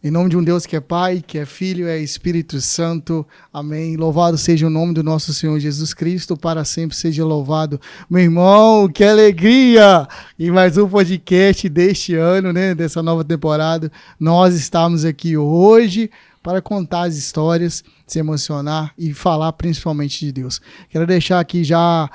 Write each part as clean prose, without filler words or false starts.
Em nome de um Deus que é Pai, que é Filho, é Espírito Santo. Amém. Louvado seja o nome do nosso Senhor Jesus Cristo, para sempre seja louvado. Meu irmão, que alegria! E mais um podcast deste ano, né? Dessa nova temporada. Nós estamos aqui hoje para contar as histórias, se emocionar e falar principalmente de Deus. Quero deixar aqui já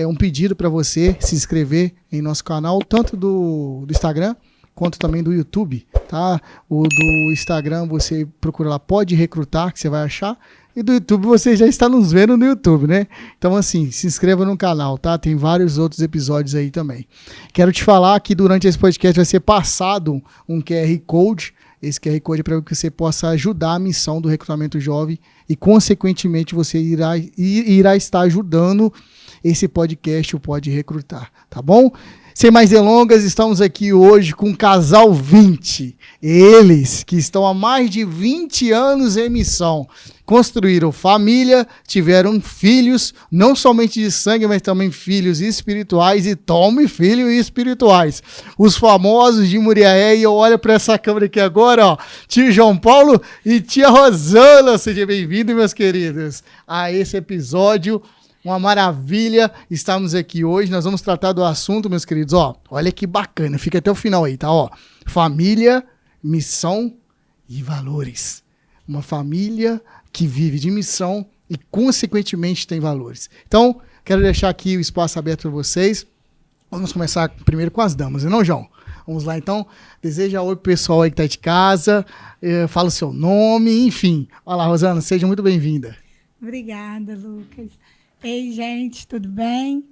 um pedido para você se inscrever em nosso canal, tanto do Instagram, quanto também do YouTube, tá? O do Instagram você procura lá, Pode Recrutar, que você vai achar. E do YouTube você já está nos vendo no YouTube, né? Então assim, se inscreva no canal, tá? Tem vários outros episódios aí também. Quero te falar que durante esse podcast vai ser passado um QR Code. Esse QR Code é para que você possa ajudar a missão do recrutamento jovem e, consequentemente, você irá estar ajudando esse podcast, o Pode Recrutar, tá bom? Sem mais delongas, estamos aqui hoje com o Casal 20. Eles que estão há mais de 20 anos em missão. Construíram família, tiveram filhos, não somente de sangue, mas também filhos espirituais e filhos espirituais. Os famosos de Muriaé, e eu olho para essa câmera aqui agora, ó, tio João Paulo e tia Rosana. Sejam bem-vindos, meus queridos, a esse episódio. Uma maravilha, estamos aqui hoje, nós vamos tratar do assunto, meus queridos, ó, olha que bacana, fica até o final aí, tá, ó, família, missão e valores, uma família que vive de missão e, consequentemente, tem valores. Então, quero deixar aqui o espaço aberto para vocês, vamos começar primeiro com as damas, não, João? Vamos lá, então, deseja oi pro pessoal aí que tá de casa, fala o seu nome, enfim, olha lá, Rosana, seja muito bem-vinda. Obrigada, Lucas. Ei, gente, tudo bem?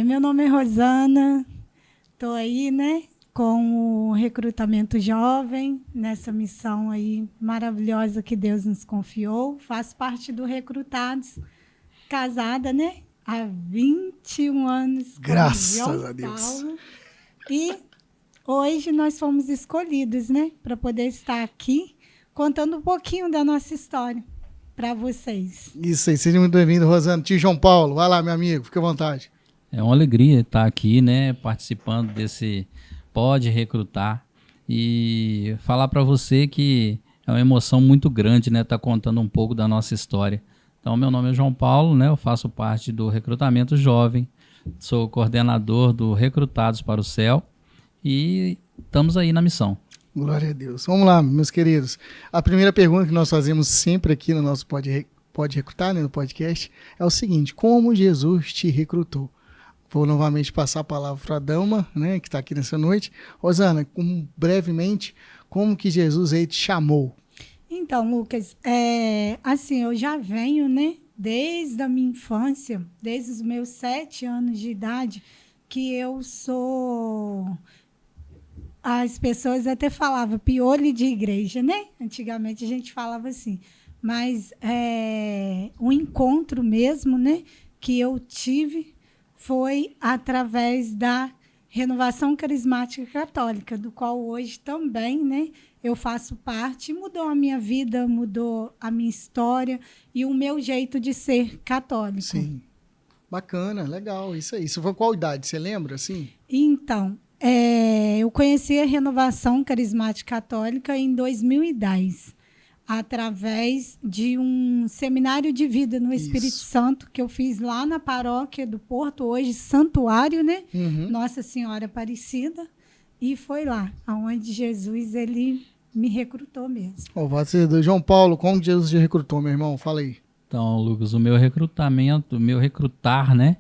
Meu nome é Rosana, estou aí, né, com o recrutamento jovem, nessa missão aí maravilhosa que Deus nos confiou. Faço parte do Recrutados, casada, né, há 21 anos. Graças a Deus. Paulo, e hoje nós fomos escolhidos, né, para poder estar aqui contando um pouquinho da nossa história para vocês. Isso aí, seja muito bem-vindo, Rosana. Tio João Paulo, vai lá, meu amigo, fica à vontade. É uma alegria estar aqui, né, participando desse Pode Recrutar e falar para você que é uma emoção muito grande, né, estar contando um pouco da nossa história. Então, meu nome é João Paulo, né, eu faço parte do Recrutamento Jovem, sou coordenador do Recrutados para o Céu e estamos aí na missão. Glória a Deus. Vamos lá, meus queridos. A primeira pergunta que nós fazemos sempre aqui no nosso Pode Recrutar, né, no podcast, é o seguinte: como Jesus te recrutou? Vou novamente passar a palavra para a dama, né, que está aqui nessa noite. Rosana, brevemente, como que Jesus aí te chamou? Então, Lucas, assim, eu já venho, né, desde a minha infância, desde os meus 7 anos de idade, que eu sou... As pessoas até falavam piolho de igreja, né? Antigamente a gente falava assim. Mas o encontro mesmo, né, que eu tive foi através da Renovação Carismática Católica, do qual hoje também, né, eu faço parte. Mudou a minha vida, mudou a minha história e o meu jeito de ser católico. Sim. Bacana, legal, isso aí. Isso foi qual idade, você lembra, assim? Então... eu conheci a Renovação Carismática Católica em 2010, através de um seminário de vida no Espírito Santo, que eu fiz lá na paróquia do Porto, hoje Santuário, né? Nossa Senhora Aparecida, e foi lá, onde Jesus ele me recrutou mesmo. Louvado seja Deus. João Paulo, como Jesus te recrutou, meu irmão? Fala aí. Então, Lucas, o meu recrutar, né,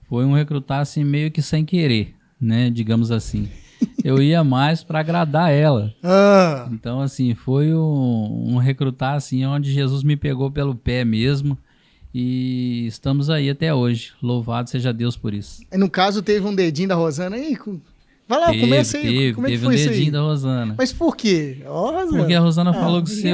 foi um recrutar assim meio que sem querer, né, digamos assim. Eu ia mais para agradar ela. Então, assim, foi um recrutar assim, onde Jesus me pegou pelo pé mesmo. E estamos aí até hoje. Louvado seja Deus por isso. E no caso, teve um dedinho da Rosana aí? Vai lá, começa aí. Como é que foi isso aí? Teve um dedinho da Rosana. Mas por quê? Rosana. Porque a Rosana falou que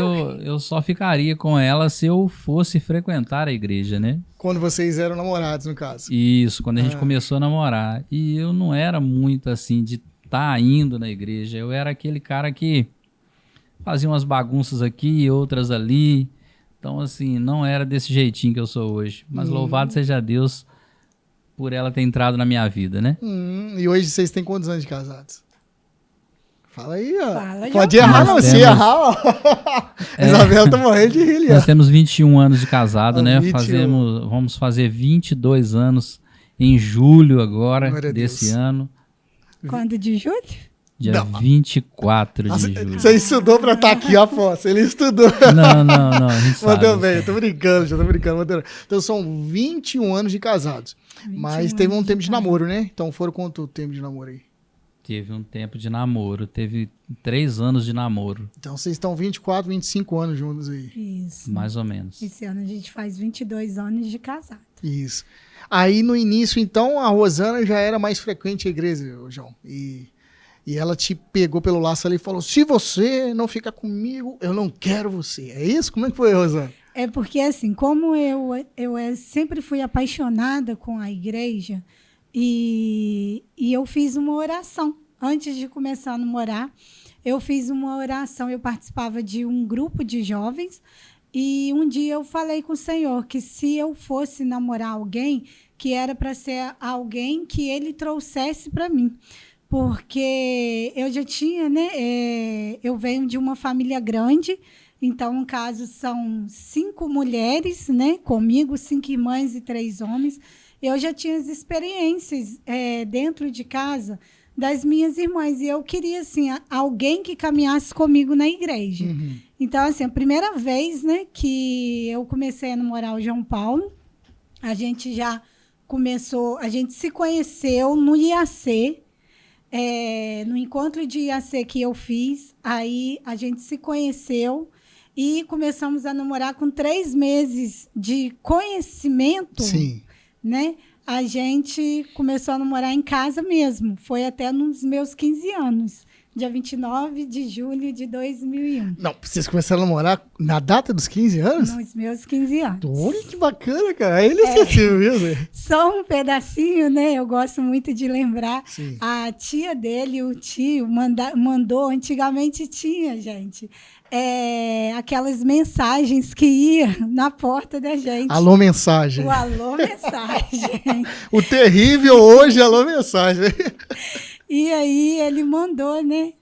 eu só ficaria com ela se eu fosse frequentar a igreja, né? Quando vocês eram namorados, no caso. Isso, quando a gente começou a namorar. E eu não era muito assim de estar indo na igreja. Eu era aquele cara que fazia umas bagunças aqui e outras ali. Então, assim, não era desse jeitinho que eu sou hoje. Mas louvado seja Deus por ela ter entrado na minha vida, né? E hoje vocês têm quantos anos de casados? Fala aí, ó. Fala, Pode João errar, Paulo. não. Se errar, ó. Isabela tá morrendo de rir ali, ó. Nós temos 21 anos de casado, né? 21. Vamos fazer 22 anos em julho agora, Glória a desse Deus. ano. Quando de julho? Dia Não. 24 de Nossa, julho. você estudou pra estar aqui, aposto. Ele estudou. Não, a gente sabe. Mandou bem, eu tô brincando, já tô brincando. Mandou. Então são 21 anos de casados. 21 Mas teve um anos tempo de de namoro, né? Então foram quanto tempo de namoro aí? Teve um tempo de namoro, teve 3 anos de namoro, Então vocês estão 24, 25 anos juntos aí. Isso. mais ou menos. Esse ano a gente faz 22 anos de casado. Isso. Aí no início, então, a Rosana já era mais frequente à igreja, ô João. E ela te pegou pelo laço ali e falou: se você não ficar comigo, eu não quero você. É isso? Como é que foi, Rosana? É porque, assim, como eu sempre fui apaixonada com a igreja, e eu fiz uma oração. Antes de começar a namorar, eu fiz uma oração. Eu participava de um grupo de jovens, e um dia eu falei com o Senhor que se eu fosse namorar alguém, que era para ser alguém que Ele trouxesse para mim. Porque eu já tinha, né? Eu venho de uma família grande. Então, no caso, são 5 mulheres, né, comigo, 5 irmãs e 3 homens. Eu já tinha as experiências dentro de casa das minhas irmãs. E eu queria, assim, alguém que caminhasse comigo na igreja. Uhum. Então, assim, a primeira vez, né, que eu comecei a namorar o João Paulo, a gente já começou, a gente se conheceu no IAC, no encontro de IAC que eu fiz. Aí a gente se conheceu e começamos a namorar com 3 meses de conhecimento. Sim. Né? A gente começou a namorar em casa mesmo. Foi até nos meus 15 anos. Dia 29 de julho de 2001. Não, vocês começaram a namorar na data dos 15 anos? Nos meus 15 anos. Olha que bacana, cara. Aí ele esqueceu mesmo. Só um pedacinho, né? Eu gosto muito de lembrar. Sim. A tia dele, o tio, mandou. Antigamente tinha, gente. Aquelas mensagens que ia na porta da gente. Alô, mensagem. O alô mensagem. O terrível hoje, alô, mensagem. E aí ele mandou, né,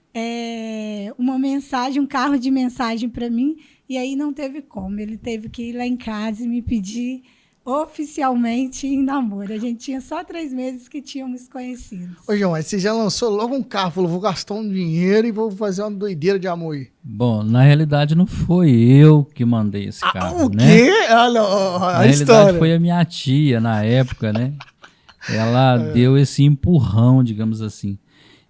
uma mensagem, um carro de mensagem para mim, e aí não teve como. Ele teve que ir lá em casa e me pedir oficialmente em namoro. A gente tinha só 3 meses que tínhamos conhecido. Ô, João, aí você já lançou logo um carro, falou: vou gastar um dinheiro e vou fazer uma doideira de amor aí. Bom, na realidade não foi eu que mandei esse carro, O né? quê? Ah, não, Na a realidade história. foi a minha tia, na época, né? Ela deu esse empurrão, digamos assim.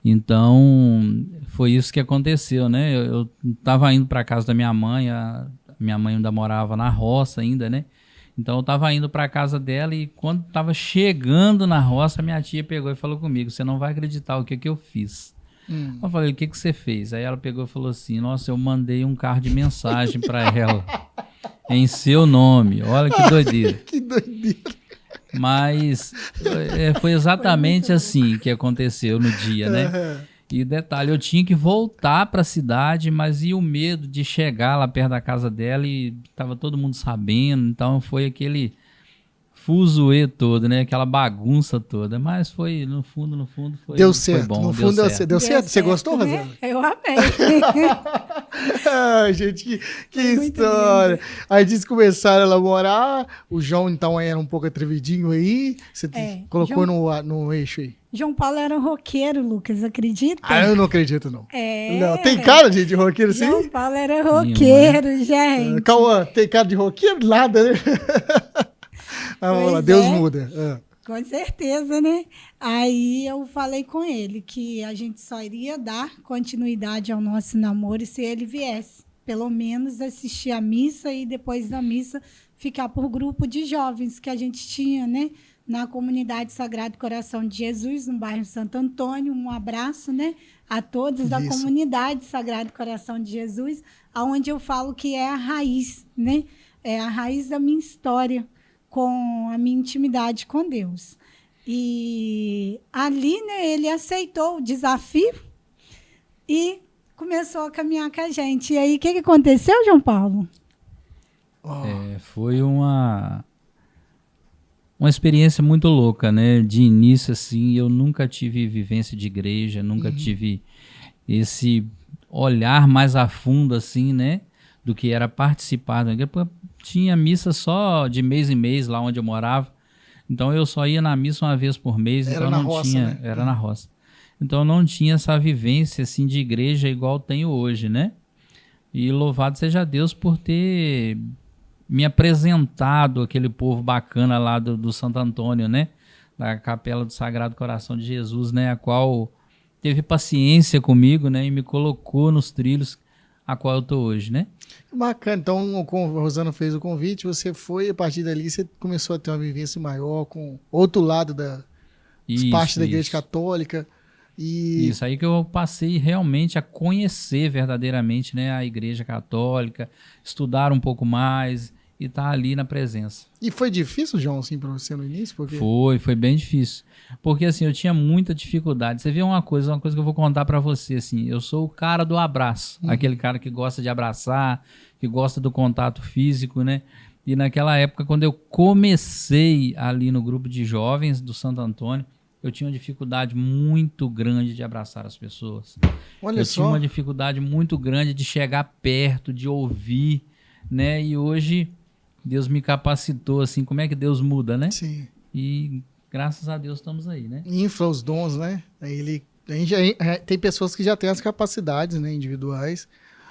Então, foi isso que aconteceu, né? Eu tava indo para casa da minha mãe, a minha mãe ainda morava na roça ainda, né? Então, eu tava indo para casa dela e quando tava chegando na roça, minha tia pegou e falou comigo: você não vai acreditar o que eu fiz. Eu falei: o que você fez? Aí ela pegou e falou assim: nossa, eu mandei um carro de mensagem para ela em seu nome. Olha que doideira. Que doideira. Mas foi exatamente assim que aconteceu no dia, né? E detalhe, eu tinha que voltar para a cidade, mas e o medo de chegar lá perto da casa dela e tava todo mundo sabendo, então foi aquele fuzuê todo, né? Aquela bagunça toda, mas foi, no fundo, foi, Deu foi certo. bom, No fundo, deu certo. Você gostou, né? Rosana? Eu amei. Ai, gente, que Foi muito história. lindo. Aí eles começaram a namorar. O João, então, era um pouco atrevidinho aí. Você colocou no eixo aí. João Paulo era um roqueiro, Lucas, acredita? Ah, eu não acredito, não. É. Não, tem cara de roqueiro, assim? João Paulo era roqueiro, gente. Cauã, tem cara de roqueiro? Nada, né? Vamos lá, Pois Deus é. muda. Com certeza, né? Aí eu falei com ele que a gente só iria dar continuidade ao nosso namoro se ele viesse. Pelo menos assistir a missa e depois da missa ficar por grupo de jovens que a gente tinha, né? Na comunidade Sagrado Coração de Jesus, no bairro Santo Antônio. Um abraço, né? A todos da Isso. comunidade Sagrado Coração de Jesus, aonde eu falo que é a raiz, né? É a raiz da minha história com a minha intimidade com Deus. E ali, né, ele aceitou o desafio e começou a caminhar com a gente. E aí, o que aconteceu, João Paulo? Foi uma experiência muito louca, né? De início, assim, eu nunca tive vivência de igreja, nunca tive esse olhar mais a fundo, assim, né? Do que era participar. Tinha missa só de mês em mês, lá onde eu morava. Então eu só ia na missa uma vez por mês. Era então na não roça, tinha, né? Era na roça. Então não tinha essa vivência, assim, de igreja igual tenho hoje, né? E louvado seja Deus por ter me apresentado aquele povo bacana lá do Santo Antônio, né? Da Capela do Sagrado Coração de Jesus, né? A qual teve paciência comigo, né? E me colocou nos trilhos a qual eu tô hoje, né? Bacana. Então, a Rosana fez o convite, você foi, a partir dali você começou a ter uma vivência maior com outro lado das partes da Igreja Católica. E isso aí que eu passei realmente a conhecer verdadeiramente, né, a Igreja Católica, estudar um pouco mais e estar ali na presença. E foi difícil, João, assim, para você no início? Porque... Foi bem difícil. Porque, assim, eu tinha muita dificuldade. Você vê uma coisa que eu vou contar para você, assim, eu sou o cara do abraço, aquele cara que gosta de abraçar, que gosta do contato físico, né? E naquela época, quando eu comecei ali no grupo de jovens do Santo Antônio, eu tinha uma dificuldade muito grande de abraçar as pessoas. Olha só. Tinha uma dificuldade muito grande de chegar perto, de ouvir, né? E hoje Deus me capacitou, assim, como é que Deus muda, né? Sim. E graças a Deus estamos aí, né? Infla os dons, né? Tem pessoas que já têm as capacidades, né, individuais.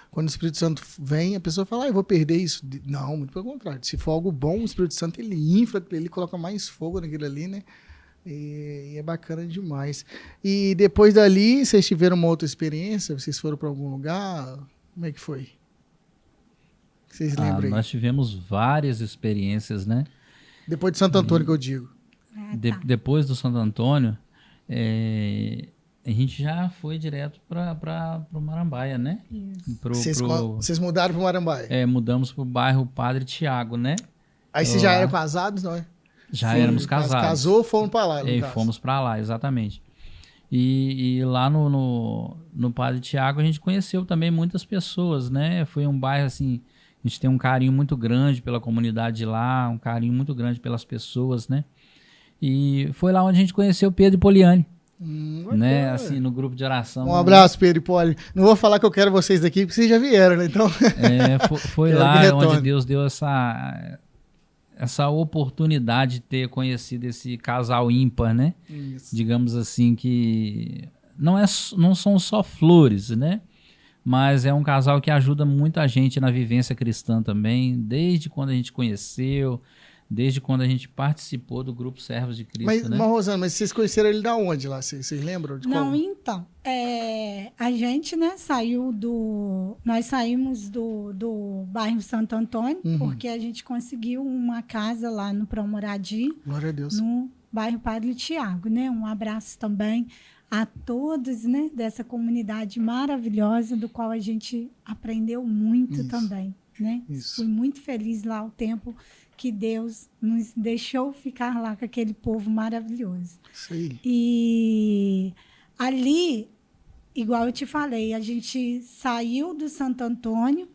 Quando o Espírito Santo vem, a pessoa fala, eu vou perder isso. Não, muito pelo contrário. Se for algo bom, o Espírito Santo, ele infla, ele coloca mais fogo naquilo ali, né? E é bacana demais. E depois dali, vocês tiveram uma outra experiência? Vocês foram para algum lugar? Como é que foi? Vocês lembram aí? Nós tivemos várias experiências, né? Depois de Santo Antônio, que eu digo. Depois do Santo Antônio, a gente já foi direto para o Marambaia, né? Vocês mudaram para o Marambaia? Mudamos para o bairro Padre Tiago, né? Aí vocês já eram casados, não é? Já éramos casados. Casou, fomos para lá. Fomos para lá, exatamente. E lá no Padre Tiago a gente conheceu também muitas pessoas, né? Foi um bairro assim, a gente tem um carinho muito grande pela comunidade de lá, um carinho muito grande pelas pessoas, né? E foi lá onde a gente conheceu Pedro e Poliane, né? Assim, no grupo de oração. Um abraço, Pedro e Poliane. Não vou falar que eu quero vocês daqui, porque vocês já vieram, né? Então... foi lá onde Deus deu essa oportunidade de ter conhecido esse casal ímpar, né? Isso. Digamos assim, que não são só flores, né? Mas é um casal que ajuda muito a gente na vivência cristã também, desde quando a gente conheceu, desde quando a gente participou do grupo Servos de Cristo, né? Mas Rosana, mas vocês conheceram ele da onde lá? Vocês lembram? Não, então, a gente, né, nós saímos do bairro Santo Antônio, porque a gente conseguiu uma casa lá no Promoradi, glória a Deus, no bairro Padre Tiago, né? Um abraço também a todos, né, dessa comunidade maravilhosa, do qual a gente aprendeu muito também, né? Fui muito feliz lá o tempo que Deus nos deixou ficar lá com aquele povo maravilhoso. Sim. E ali, igual eu te falei, a gente saiu do Santo Antônio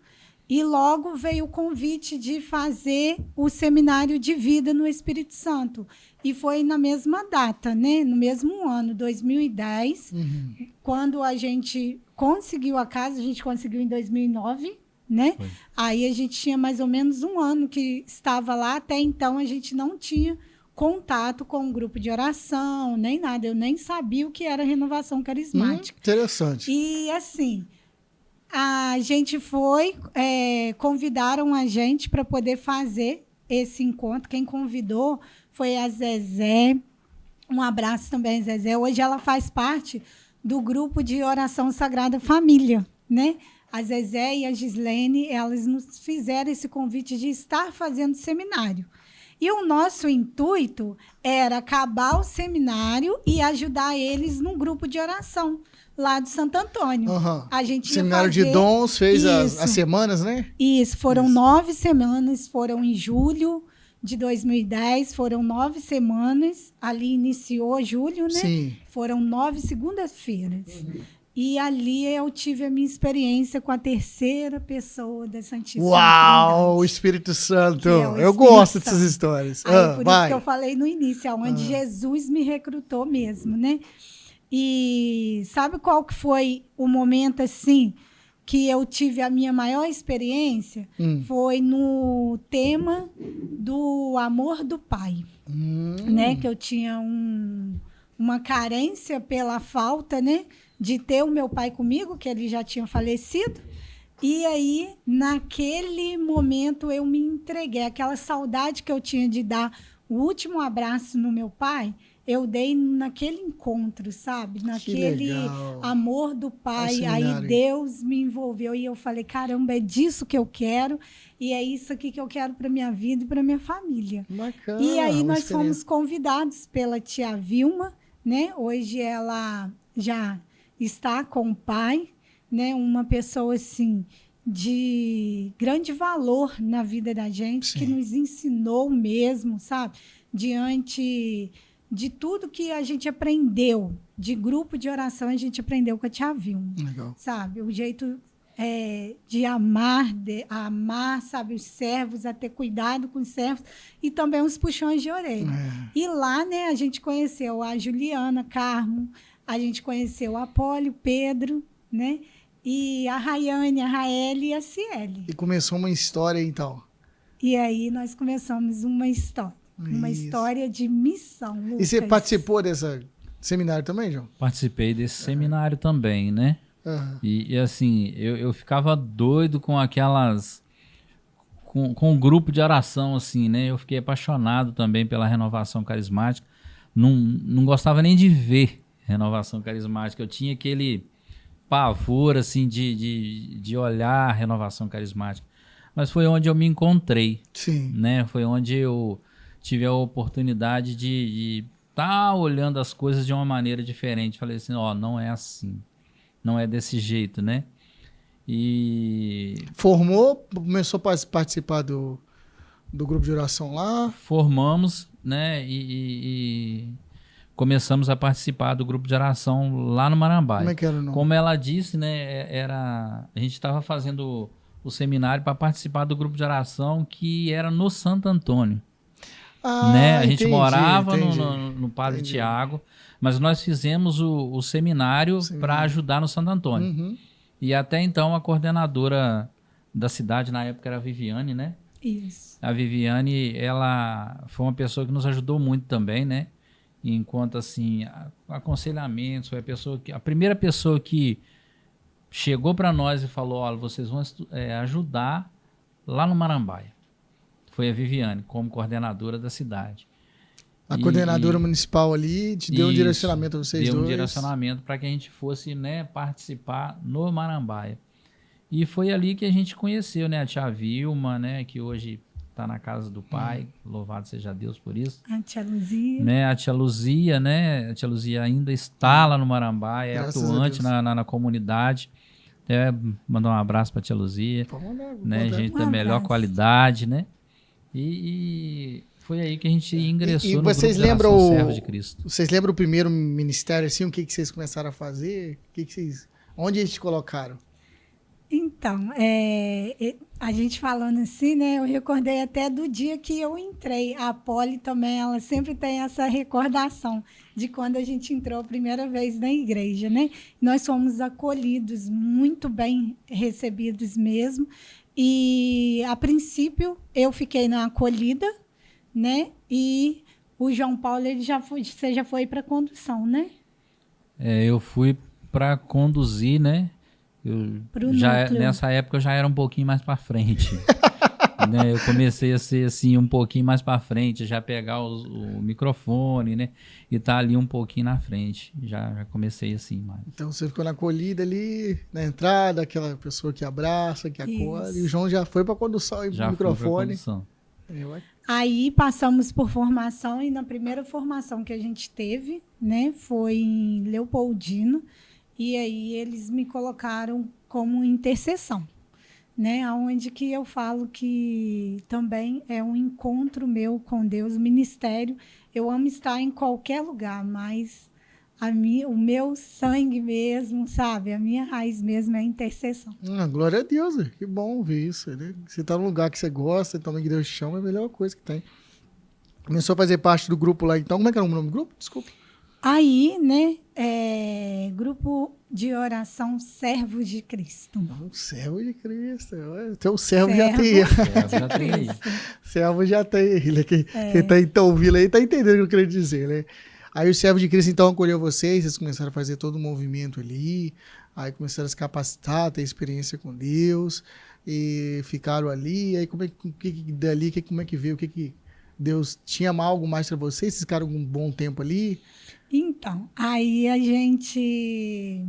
e logo veio o convite de fazer o seminário de vida no Espírito Santo. E foi na mesma data, né? No mesmo ano, 2010, quando a gente conseguiu a casa, a gente conseguiu em 2009, né? Foi. Aí a gente tinha mais ou menos um ano que estava lá, até então a gente não tinha contato com um grupo de oração, nem nada, eu nem sabia o que era renovação carismática. Interessante. E assim, a gente convidaram a gente para poder fazer esse encontro. Quem convidou foi a Zezé, um abraço também, Zezé. Hoje ela faz parte do grupo de oração Sagrada Família, né? A Zezé e a Gislene, elas nos fizeram esse convite de estar fazendo seminário. E o nosso intuito era acabar o seminário e ajudar eles num grupo de oração lá do Santo Antônio. A gente seminário de dons, fez as semanas, né? Isso, foram 9 semanas, foram em julho de 2010, foram 9 semanas, ali iniciou julho, né? Sim. Foram 9 segundas-feiras. E ali eu tive a minha experiência com a terceira pessoa da Santíssima Trindade. O Espírito Santo. Eu gosto dessas histórias. Por isso que eu falei no início, onde Jesus me recrutou mesmo, né? E sabe qual que foi o momento, assim, que eu tive a minha maior experiência? Foi no tema do amor do pai, né? Que eu tinha uma carência pela falta, né? De ter o meu pai comigo, que ele já tinha falecido. E aí, naquele momento, eu me entreguei. Aquela saudade que eu tinha de dar o último abraço no meu pai, eu dei naquele encontro, sabe? Naquele amor do pai. Aí Deus me envolveu e eu falei, caramba, é disso que eu quero e é isso aqui que eu quero para minha vida e para minha família. Bacana, e aí nós fomos convidados pela tia Vilma, né? Hoje ela já está com o pai, né? Uma pessoa assim de grande valor na vida da gente, que nos ensinou mesmo, sabe? Diante de tudo que a gente aprendeu, de grupo de oração, a gente aprendeu com a tia Vilma, sabe? O jeito de amar, sabe, os servos, a ter cuidado com os servos e também os puxões de orelha. E lá, né, a gente conheceu a Juliana Carmo, a gente conheceu o Apólio, Pedro, né? E a Rayane, a Raeli e a Ciele. E começou uma história, então. E aí nós começamos uma história. Uma história de missão, Lucas. E você participou desse seminário também, João? Participei desse seminário também, né? E assim, eu ficava doido com aquelas... Com o grupo de oração, assim, né? Eu fiquei apaixonado também pela renovação carismática. Não gostava nem de ver renovação carismática. Eu tinha aquele pavor, assim, de olhar a renovação carismática. Mas foi onde eu me encontrei. Sim. Né? Foi onde eu tive a oportunidade de estar olhando as coisas de uma maneira diferente. Falei assim, não é assim. Não é desse jeito, né? E... Formou, começou a participar do grupo de oração lá? Formamos, né? E começamos a participar do grupo de oração lá no Marambaia. Como é que era o nome? Como ela disse, né? A gente estava fazendo o seminário para participar do grupo de oração que era no Santo Antônio. Né? A gente morava no Padre Tiago, mas nós fizemos o seminário para ajudar no Santo Antônio. E até então a coordenadora da cidade, na época era a Viviane, né? Isso. A Viviane, ela foi uma pessoa que nos ajudou muito também, né? Enquanto assim, aconselhamentos, foi a primeira pessoa que chegou para nós e falou, olha, vocês vão ajudar lá no Marambaia. Foi a Viviane, como coordenadora da cidade. A coordenadora municipal ali te deu um direcionamento a vocês dois? Deu um direcionamento para que a gente fosse, né, participar no Marambaia. E foi ali que a gente conheceu, né, a tia Vilma, né, que hoje está na casa do pai, louvado seja Deus por isso. A tia Luzia. Né, a tia Luzia, né, a tia Luzia ainda está lá no Marambaia, é atuante na comunidade. Até mandar um abraço para a tia Luzia, né, gente da melhor qualidade, né. E foi aí que a gente ingressou no grupo de oração Servos de Cristo. Vocês lembram o primeiro ministério, assim, o que vocês começaram a fazer? Onde eles te colocaram? Então, a gente falando assim, né? Eu recordei até do dia que eu entrei. A Poli também, ela sempre tem essa recordação de quando a gente entrou a primeira vez na igreja, né? Nós fomos acolhidos, muito bem recebidos mesmo. E, a princípio, eu fiquei na acolhida, né? E o João Paulo, você já foi para condução, né? Eu fui para conduzir, né? Nessa época eu já era um pouquinho mais para frente. Né? Eu comecei a ser assim um pouquinho mais para frente, já pegar o microfone, né? E tá ali um pouquinho na frente. Já comecei assim, mais. Então você ficou na acolhida ali, na entrada, aquela pessoa que abraça, que acolhe. E o João já foi para condução e pro microfone. Aí passamos por formação e na primeira formação que a gente teve, né, foi em Leopoldino. E aí eles me colocaram como intercessão, né? Onde que eu falo que também é um encontro meu com Deus, o ministério. Eu amo estar em qualquer lugar, mas o meu sangue mesmo, sabe? A minha raiz mesmo é a intercessão. Glória a Deus, que bom ver isso. Né? Você está num lugar que você gosta, também que Deus te chama, é a melhor coisa que tem. Começou a fazer parte do grupo lá, então. Como é que era o nome do grupo? Desculpa. Aí, né, grupo de oração Servos de Cristo. O servo de Cristo. Então o servo já tem. Já tem aí. Servo já tem ele. Quem tá então ouvindo aí tá entendendo o que eu queria dizer, né? Aí o servo de Cristo então acolheu vocês começaram a fazer todo o movimento ali, aí começaram a se capacitar, ter experiência com Deus, e ficaram ali, aí como é que veio, o que Deus tinha algo mais para vocês? Vocês ficaram um bom tempo ali? Então, aí a gente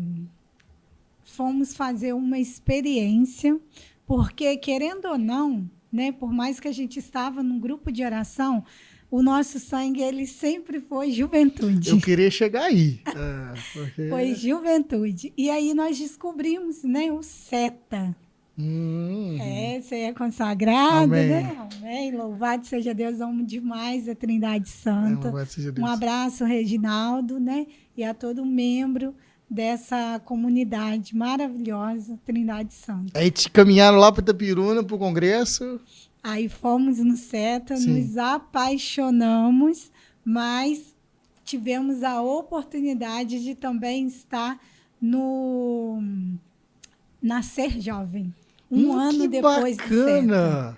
fomos fazer uma experiência, porque querendo ou não, né, por mais que a gente estava num grupo de oração, o nosso sangue ele sempre foi juventude. Eu queria chegar aí. Foi juventude. E aí nós descobrimos, né, o SETA. Você é consagrado, Amém. né? Amém. Louvado seja Deus, amo demais a Trindade Santa. Louvado seja Deus. Um abraço, Reginaldo, né? E a todo membro dessa comunidade maravilhosa, Trindade Santa. Aí te caminharam lá para Itapiruna, para o congresso. Aí fomos no SETA, Sim. nos apaixonamos, mas tivemos a oportunidade de também estar no Nascer Jovem. Um ano que depois do SETA. bacana! A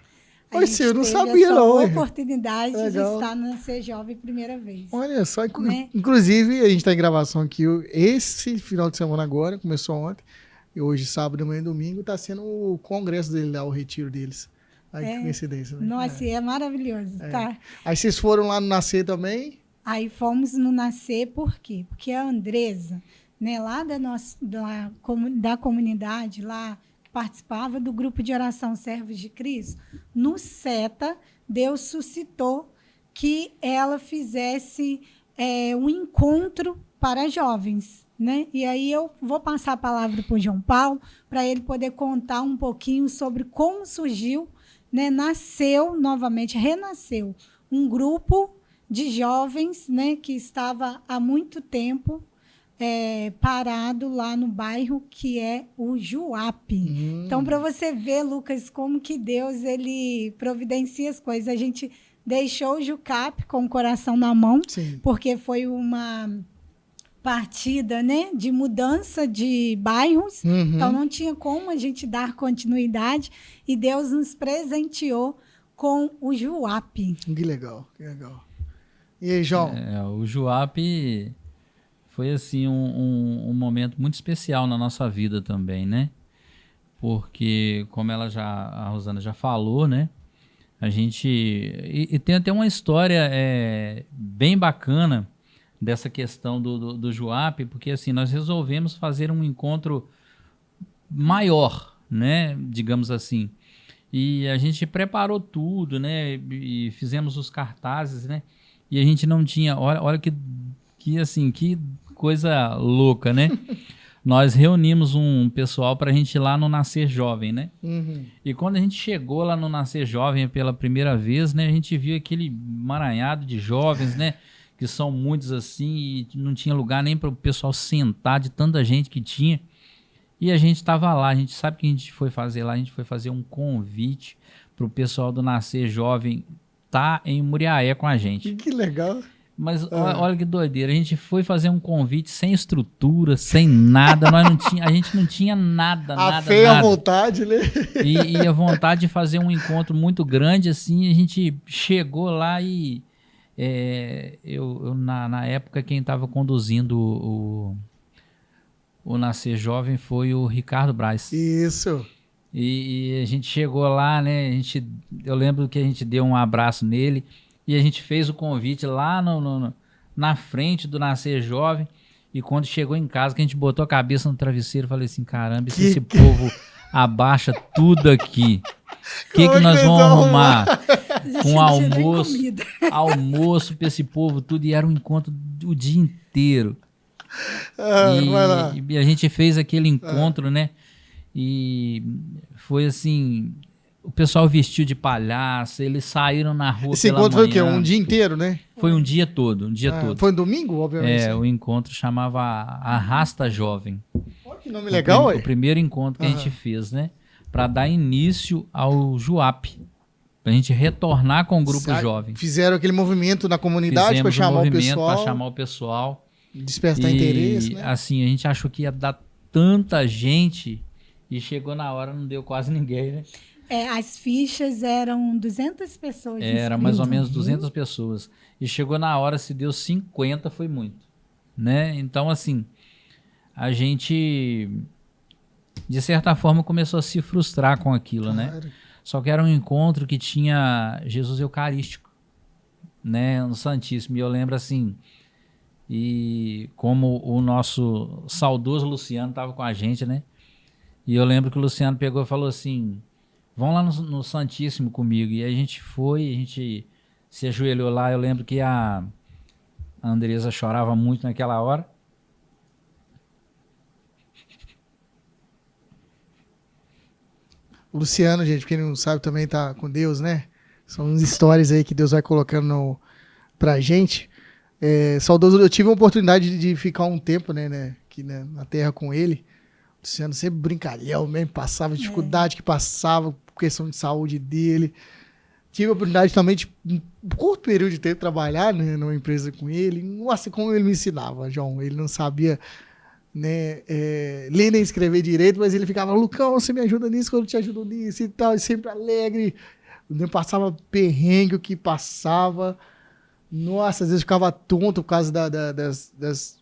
Pois gente eu não teve sabia, essa não. oportunidade de Legal. estar no Nascer Jovem primeira vez. Olha só, Né? inclusive a gente está em gravação aqui esse final de semana agora, começou ontem, e hoje, sábado, amanhã e domingo, está sendo o congresso dele lá, o retiro deles. Aí que coincidência, né? Nossa, é maravilhoso, tá? Aí vocês foram lá no Nascer também? Aí fomos no Nascer, por quê? Porque a Andresa, né, lá da comunidade, lá que participava do grupo de oração Servos de Cristo, no SETA, Deus suscitou que ela fizesse um encontro para jovens, né? E aí eu vou passar a palavra para o João Paulo, para ele poder contar um pouquinho sobre como surgiu, né? Nasceu novamente, renasceu um grupo de jovens, né, que estava há muito tempo parado lá no bairro que é o Juape. Então, para você ver, Lucas, como que Deus ele providencia as coisas. A gente deixou o Jucap com o coração na mão, Sim. porque foi uma partida, né, de mudança de bairros. Então, não tinha como a gente dar continuidade. E Deus nos presenteou com o Juape. Que legal, que legal. E aí, João? O Juape foi assim um momento muito especial na nossa vida também, né? Porque, como a Rosana já falou, né? A gente... E tem até uma história bem bacana dessa questão do Juape, porque assim, nós resolvemos fazer um encontro maior, né? Digamos assim. E a gente preparou tudo, né? E fizemos os cartazes, né? E a gente não tinha... Olha que coisa louca, né? Nós reunimos um pessoal para a gente ir lá no Nascer Jovem, né? E quando a gente chegou lá no Nascer Jovem pela primeira vez, né? A gente viu aquele emaranhado de jovens, né? Que são muitos assim e não tinha lugar nem para o pessoal sentar de tanta gente que tinha. E a gente estava lá, a gente sabe o que a gente foi fazer lá, a gente foi fazer um convite para o pessoal do Nascer Jovem estar em Muriaé com a gente. Que legal. Mas olha que doideira, a gente foi fazer um convite sem estrutura, sem nada, a gente não tinha nada, a fé e a vontade, né? E a vontade de fazer um encontro muito grande, assim, a gente chegou lá e na época quem estava conduzindo o Nascer Jovem foi o Ricardo Braz. Isso. E a gente chegou lá, né? Eu lembro que a gente deu um abraço nele e a gente fez o convite lá na frente do Nascer Jovem. E quando chegou em casa, que a gente botou a cabeça no travesseiro, eu falei assim: caramba, se esse povo abaixa tudo aqui, o que nós vamos arrumar? Um almoço para esse povo, tudo. E era um encontro o dia inteiro. E a gente fez aquele encontro, né? E foi assim, o pessoal vestiu de palhaço, eles saíram na rua Esse pela encontro manhã. foi o quê? Um dia inteiro, né? Foi um dia todo, todo. Foi um domingo, obviamente. O encontro chamava Arrasta Jovem. Olha que nome legal, o primeiro encontro que a gente fez, né? Para dar início ao Juape. Pra gente retornar com o grupo jovem. Fizeram aquele movimento na comunidade para chamar o pessoal. Para chamar o pessoal. Despertar interesse, né? Assim, a gente achou que ia dar tanta gente e chegou na hora, não deu quase ninguém, né? As fichas eram 200 pessoas. Era mais ou menos 200 pessoas. E chegou na hora, se deu 50, foi muito, né? Então, assim, a gente, de certa forma, começou a se frustrar com aquilo, né? Só que era um encontro que tinha Jesus Eucarístico, né? No Santíssimo. E eu lembro, assim, e como o nosso saudoso Luciano estava com a gente, né? E eu lembro que o Luciano pegou e falou assim, vão lá no Santíssimo comigo. E a gente foi, a gente se ajoelhou lá. Eu lembro que a Andresa chorava muito naquela hora. O Luciano, gente, quem não sabe, também tá com Deus, né? São umas histórias aí que Deus vai colocando pra gente. Saudoso, eu tive a oportunidade de ficar um tempo, né, aqui, né, na terra com ele. O Luciano sempre brincalhão mesmo, passava dificuldade que passava, questão de saúde dele. Tive a oportunidade também de, um curto período de tempo, trabalhar, né, numa empresa com ele. Nossa, como ele me ensinava, João. Ele não sabia, né, ler nem escrever direito, mas ele ficava, Lucão, você me ajuda nisso, que eu te ajudo nisso e tal. E sempre alegre. Eu passava perrengue, o que passava. Nossa, às vezes ficava tonto por causa das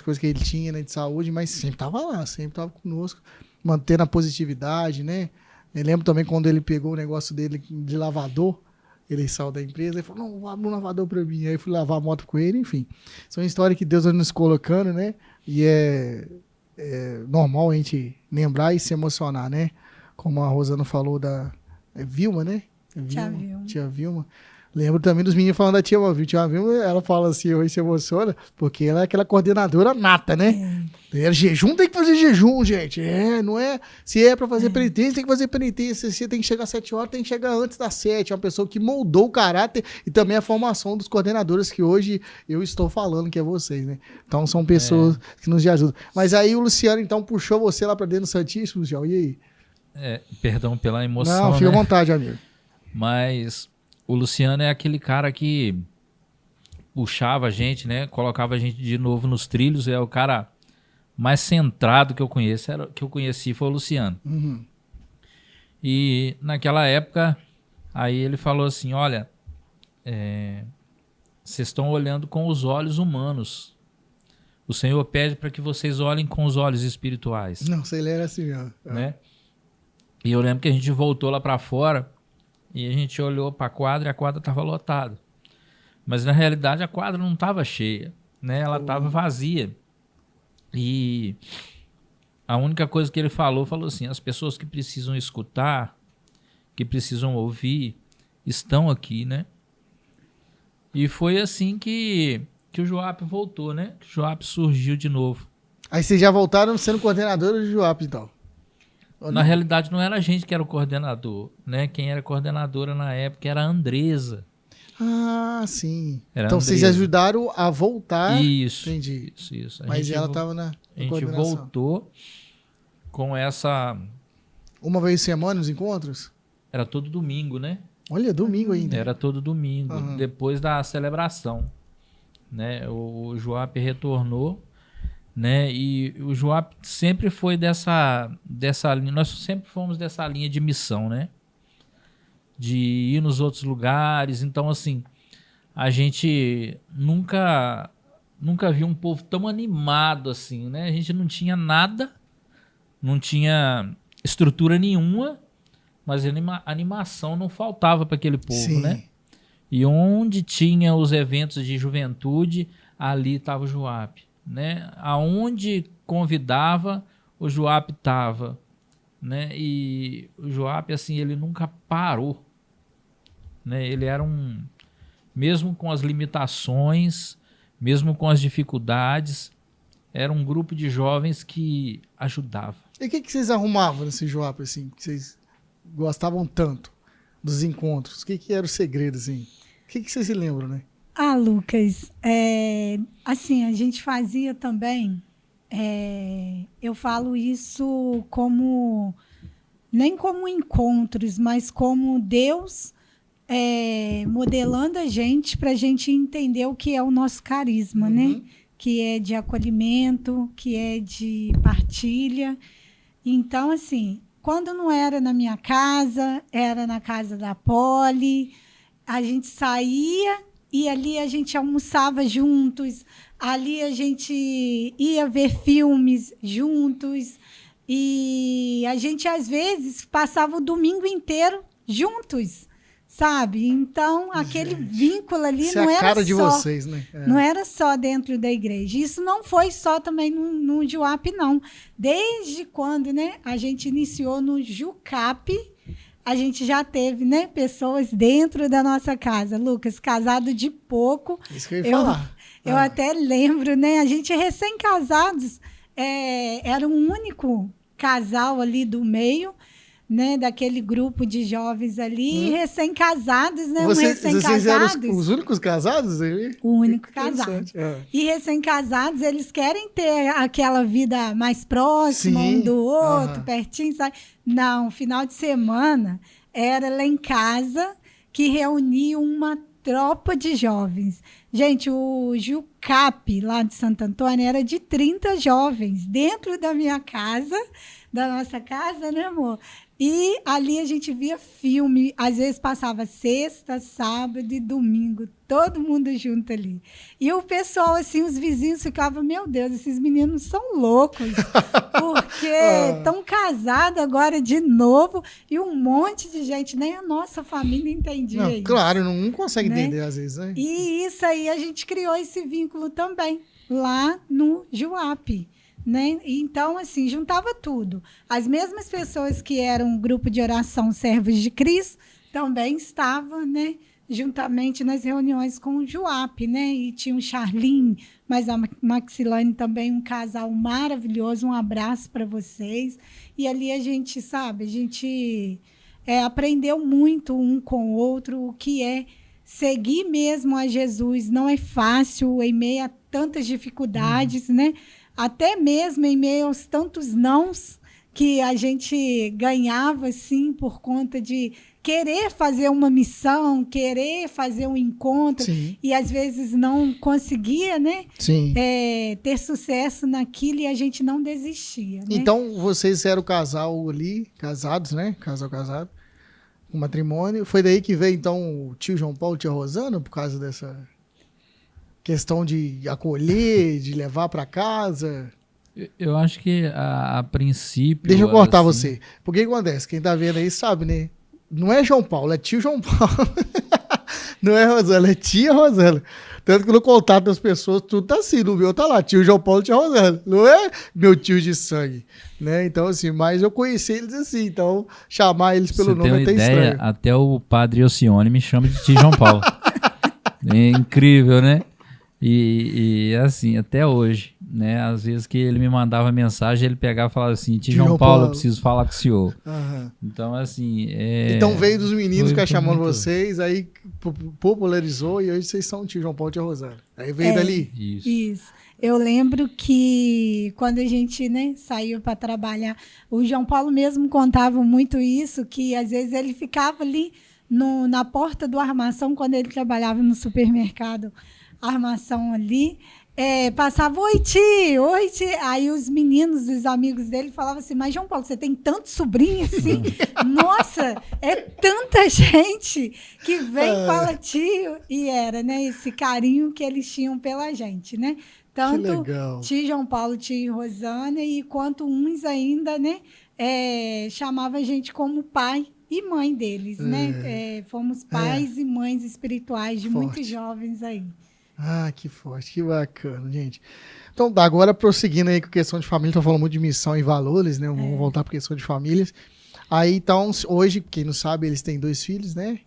coisas que ele tinha, né, de saúde, mas sempre estava lá, sempre estava conosco, mantendo a positividade, né? Eu lembro também quando ele pegou o negócio dele de lavador, ele saiu da empresa e falou, não, abre um lavador para mim. Aí eu fui lavar a moto com ele, enfim. São histórias que Deus vai nos colocando, né? E é normal a gente lembrar e se emocionar, né? Como a Rosana falou da Vilma, né? Tia Vilma. Lembro também dos meninos falando da tia Vilma, ela fala assim, hoje se emociona, porque ela é aquela coordenadora nata, né? Jejum tem que fazer jejum, gente. Não é. Se é pra fazer penitência, tem que fazer penitência. Se tem que chegar às 7 horas, tem que chegar antes das 7. É uma pessoa que moldou o caráter e também a formação dos coordenadores que hoje eu estou falando, que é vocês, né? Então são pessoas que nos ajudam. Mas aí o Luciano, então, puxou você lá pra dentro do Santíssimo, João, e aí? Perdão pela emoção, Não, fica à vontade, amigo. Mas o Luciano é aquele cara que puxava a gente, né? Colocava a gente de novo nos trilhos. É o cara mais centrado que eu conheço. Que eu conheci foi o Luciano. Uhum. E naquela época, aí ele falou assim, olha, vocês estão olhando com os olhos humanos. O Senhor pede para que vocês olhem com os olhos espirituais. Não, sei, ele era assim, ó. Né? E eu lembro que a gente voltou lá para fora e a gente olhou para a quadra e a quadra estava lotada. Mas na realidade a quadra não estava cheia, né? Ela estava vazia. E a única coisa que ele falou assim, as pessoas que precisam escutar, que precisam ouvir, estão aqui, né? E foi assim que o Joap voltou, né? Que o Joap surgiu de novo. Aí vocês já voltaram sendo coordenadores do Joap, então? Na realidade não era a gente que era o coordenador, né? Quem era coordenadora na época era a Andresa. Ah, sim. Era então vocês ajudaram a voltar. Isso. Entendi. Isso. Mas ela estava na coordenação. A gente voltou com essa... Uma vez por semana os encontros? Era todo domingo, né? Olha, domingo ainda. Era todo domingo, depois da celebração, né? O Joap retornou, né? E o Joap sempre foi dessa linha, nós sempre fomos dessa linha de missão, né? De ir nos outros lugares. Então, assim, a gente nunca viu um povo tão animado assim, né? A gente não tinha nada, não tinha estrutura nenhuma, mas animação não faltava para aquele povo, Sim. né? E onde tinha os eventos de juventude, ali estava o Joap, né? Aonde convidava, o Joap estava, né? E o Joap, assim, ele nunca parou, né? Ele era mesmo com as limitações, mesmo com as dificuldades, era um grupo de jovens que ajudava. E o que vocês arrumavam nesse Joap, assim, que vocês gostavam tanto dos encontros? O que era o segredo, assim? O que vocês se lembram, né? Ah, Lucas, assim, a gente fazia também, eu falo isso como, nem como encontros, mas como Deus modelando a gente para a gente entender o que é o nosso carisma, né? que é de acolhimento, que é de partilha. Então, assim, quando não era na minha casa, era na casa da Poli, a gente saía e ali a gente almoçava juntos, ali a gente ia ver filmes juntos e a gente, às vezes, passava o domingo inteiro juntos, sabe? Então, aquele vínculo ali Isso não é a era cara de só, vocês, né? não era só dentro da igreja. Isso não foi só também no Juap, não. Desde quando, né, a gente iniciou no Jucap, a gente já teve, né, pessoas dentro da nossa casa. Lucas, casado de pouco. Isso que eu ia falar. Eu até lembro, né? A gente recém-casados, era um único casal ali do meio, né, daquele grupo de jovens ali, recém-casados, né? Vocês eram Recém-casados. os únicos casados ali? O único casado. E recém-casados, eles querem ter aquela vida mais próxima, Sim. um do outro, pertinho, sabe? Não, final de semana era lá em casa que reunia uma tropa de jovens. Gente, o Jucap, lá de Santo Antônio, era de 30 jovens dentro da minha casa, da nossa casa, né, amor? E ali a gente via filme, às vezes passava sexta, sábado e domingo, todo mundo junto ali. E o pessoal, assim, os vizinhos ficavam, meu Deus, esses meninos são loucos, porque estão casados agora de novo e um monte de gente, nem a nossa família entendia isso. Claro, não consegue né? entender às vezes, né? E isso aí a gente criou esse vínculo também, lá no Juap. Né? Então, assim, juntava tudo. As mesmas pessoas que eram um grupo de oração Servos de Cristo também estavam, né, juntamente nas reuniões com o Juap, né? E tinha o Charlin, mas a Maxilane também, um casal maravilhoso. Um abraço para vocês. E ali a gente, sabe, a gente aprendeu muito um com o outro, o que é seguir mesmo a Jesus. Não é fácil em meio a tantas dificuldades, né? Até mesmo em meio aos tantos nãos que a gente ganhava, assim, por conta de querer fazer uma missão, querer fazer um encontro, Sim. e às vezes não conseguia, né? Sim. Ter sucesso naquilo e a gente não desistia. Né? Então, vocês eram o casal ali, casados, né? Casado, com matrimônio. Foi daí que veio, então, o tio João Paulo e a tia Rosana, por causa dessa questão de acolher, de levar para casa? Eu acho que a princípio... Deixa eu cortar assim, você. Porque que acontece? Quem tá vendo aí sabe, né? Não é João Paulo, é tio João Paulo. Não é Rosana, é tia Rosana. Tanto que no contato das pessoas, tudo tá assim. No meu tá lá, tio João Paulo e tia Rosana. Não é meu tio de sangue, né? Então, assim, mas eu conheci eles assim. Então, chamar eles pelo nome é até estranho. Até o padre Alcione me chama de tio João Paulo. É incrível, né? E assim, até hoje, né? Às vezes que ele me mandava mensagem, ele pegava e falava assim, tio João Paulo, eu preciso falar com o senhor. Uhum. Então, assim... Então veio dos meninos que chamando muito... vocês, aí popularizou e hoje vocês são tio João Paulo e tia Rosana. Aí veio dali. Isso. Eu lembro que quando a gente, né, saiu para trabalhar, o João Paulo mesmo contava muito isso, que às vezes ele ficava ali na porta do Armação, quando ele trabalhava no supermercado Armação ali, passava, oi tio. Aí os meninos, os amigos dele falavam assim, mas João Paulo, você tem tanto sobrinho assim? Nossa, é tanta gente que vem e fala tio. E era, né, esse carinho que eles tinham pela gente, né? Tanto tio João Paulo, tio Rosana, e quanto uns ainda, né, chamava a gente como pai e mãe deles, né? Fomos pais e mães espirituais de muitos jovens aí. Ah, que forte, que bacana, gente. Então, agora prosseguindo aí com a questão de família, tô falando muito de missão e valores, né? Vamos voltar para a questão de famílias. Aí, então, hoje, quem não sabe, eles têm 2 filhos, né?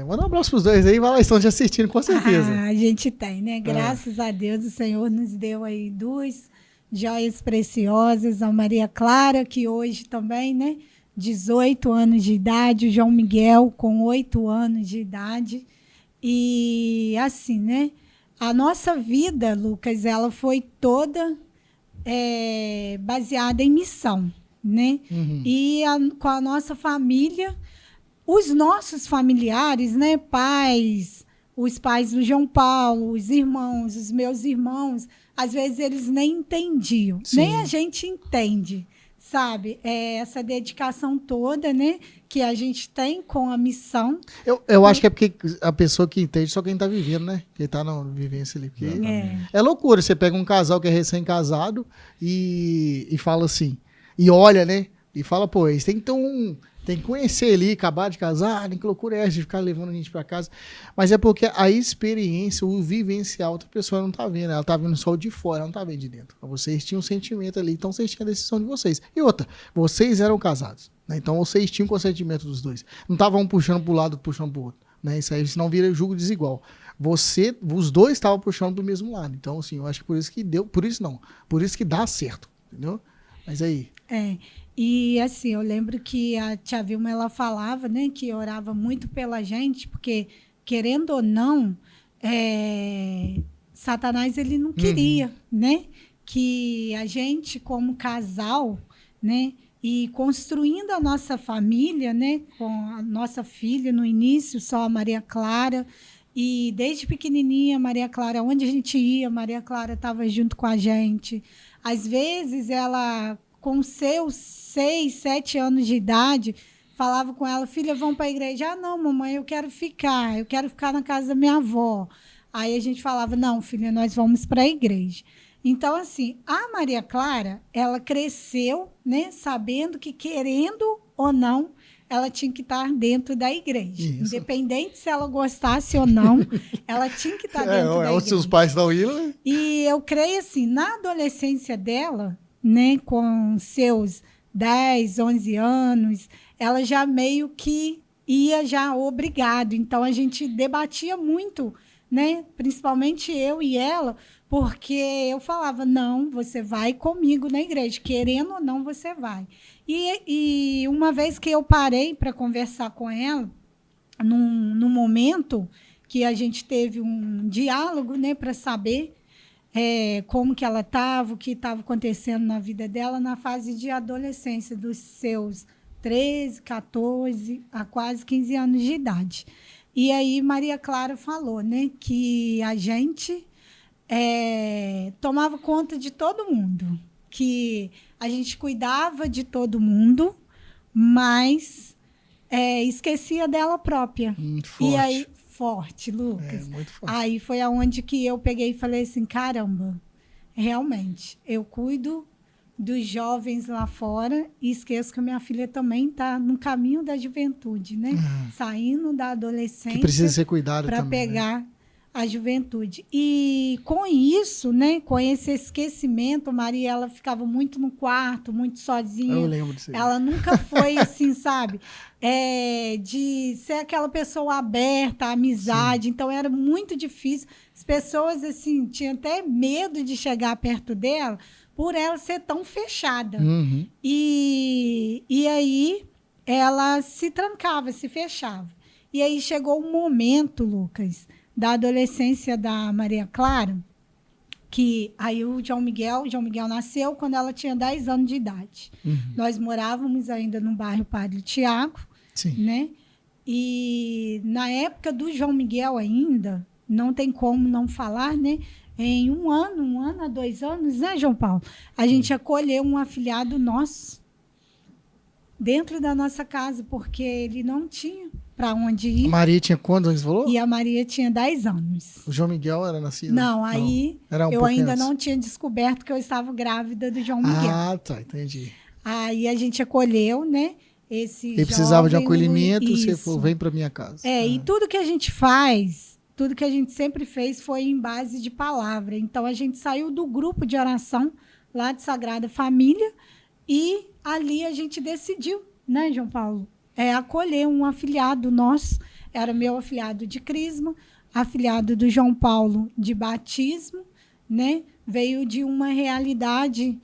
Manda um abraço pros 2 aí, vai lá, estão te assistindo, com certeza. A gente tem, né? Graças a Deus, o Senhor nos deu aí 2 joias preciosas, a Maria Clara, que hoje também, né? 18 anos de idade, o João Miguel, com 8 anos de idade. E assim, né? A nossa vida, Lucas, ela foi toda baseada em missão, né? Uhum. E com a nossa família, os nossos familiares, né? Pais, os pais do João Paulo, os irmãos, os meus irmãos, às vezes eles nem entendiam, Sim. nem a gente entende, sabe? Essa dedicação toda, né, que a gente tem com a missão. Eu acho que é porque a pessoa que entende só quem tá vivendo, né? Quem tá na vivência ali. Porque é loucura. Você pega um casal que é recém-casado e fala assim, e olha, né? E fala, pô, eles têm que conhecer ali, acabar de casar, nem que loucura é essa de ficar levando a gente pra casa. Mas é porque a experiência, o vivencial, outra pessoa não tá vendo. Ela tá vendo só o de fora, ela não tá vendo de dentro. Vocês tinham um sentimento ali, então vocês tinham a decisão de vocês. E outra, vocês eram casados, né? Então vocês tinham o consentimento dos dois. Não estavam um puxando pro lado, puxando pro outro, né? Isso aí senão vira julgo desigual. Os dois estavam puxando pro mesmo lado. Então, assim, eu acho que por isso que deu, por isso que dá certo, entendeu? Mas aí... E assim, eu lembro que a tia Vilma, ela falava, né, que orava muito pela gente, porque, querendo ou não, Satanás, ele não queria, né, que a gente, como casal, né, e construindo a nossa família, né, com a nossa filha, no início, só a Maria Clara, e desde pequenininha, Maria Clara, onde a gente ia, Maria Clara estava junto com a gente. Às vezes, ela... com seus 6, 7 anos de idade, falava com ela, filha, vamos para a igreja. Ah, não, mamãe, eu quero ficar na casa da minha avó. Aí a gente falava, não, filha, nós vamos para a igreja. Então, assim, a Maria Clara, ela cresceu, né, sabendo que, querendo ou não, ela tinha que estar dentro da igreja. Isso. Independente se ela gostasse ou não, ela tinha que estar dentro da igreja. Os seus pais não iam. E eu creio, assim, na adolescência dela, né, com seus 10, 11 anos, ela já meio que ia já obrigado. Então, a gente debatia muito, né, principalmente eu e ela, porque eu falava, não, você vai comigo na igreja, querendo ou não, você vai. E uma vez que eu parei para conversar com ela, num momento que a gente teve um diálogo, né, para saber como que ela estava, o que estava acontecendo na vida dela na fase de adolescência, dos seus 13, 14 a quase 15 anos de idade. E aí Maria Clara falou, né, que a gente tomava conta de todo mundo, que a gente cuidava de todo mundo, mas esquecia dela própria. Forte. E aí, forte, Lucas. Muito forte. Aí foi aonde que eu peguei e falei assim, caramba, realmente, eu cuido dos jovens lá fora e esqueço que a minha filha também está no caminho da juventude, né? Saindo da adolescência. Que precisa ser cuidado para também, pegar, né, a juventude. E com isso, né, com esse esquecimento, Maria, ela ficava muito no quarto, muito sozinha. Eu lembro disso. Ela nunca foi assim, sabe? De ser aquela pessoa aberta, à amizade. Sim. Então, era muito difícil. As pessoas, assim, tinham até medo de chegar perto dela por ela ser tão fechada. Uhum. E aí, ela se trancava, se fechava. E aí, chegou um momento, Lucas, da adolescência da Maria Clara, que aí o João Miguel nasceu quando ela tinha 10 anos de idade. Uhum. Nós morávamos ainda no bairro Padre Tiago, né? E na época do João Miguel ainda, não tem como não falar, né? Em um ano a 2 anos, né, João Paulo? A gente acolheu um afilhado nosso dentro da nossa casa, porque ele não tinha para onde ir. A Maria tinha quantos anos, você falou? E a Maria tinha 10 anos. O João Miguel era nascido? Não, aí eu ainda não tinha descoberto que eu estava grávida do João Miguel. Ah, tá, entendi. Aí a gente acolheu, né? Ele precisava de acolhimento, você falou, vem para minha casa. E tudo que a gente faz, tudo que a gente sempre fez foi em base de palavra. Então, a gente saiu do grupo de oração lá de Sagrada Família e ali a gente decidiu, né, João Paulo? Acolher um afilhado nosso, era meu afilhado de crisma, afilhado do João Paulo de batismo, né? Veio de uma realidade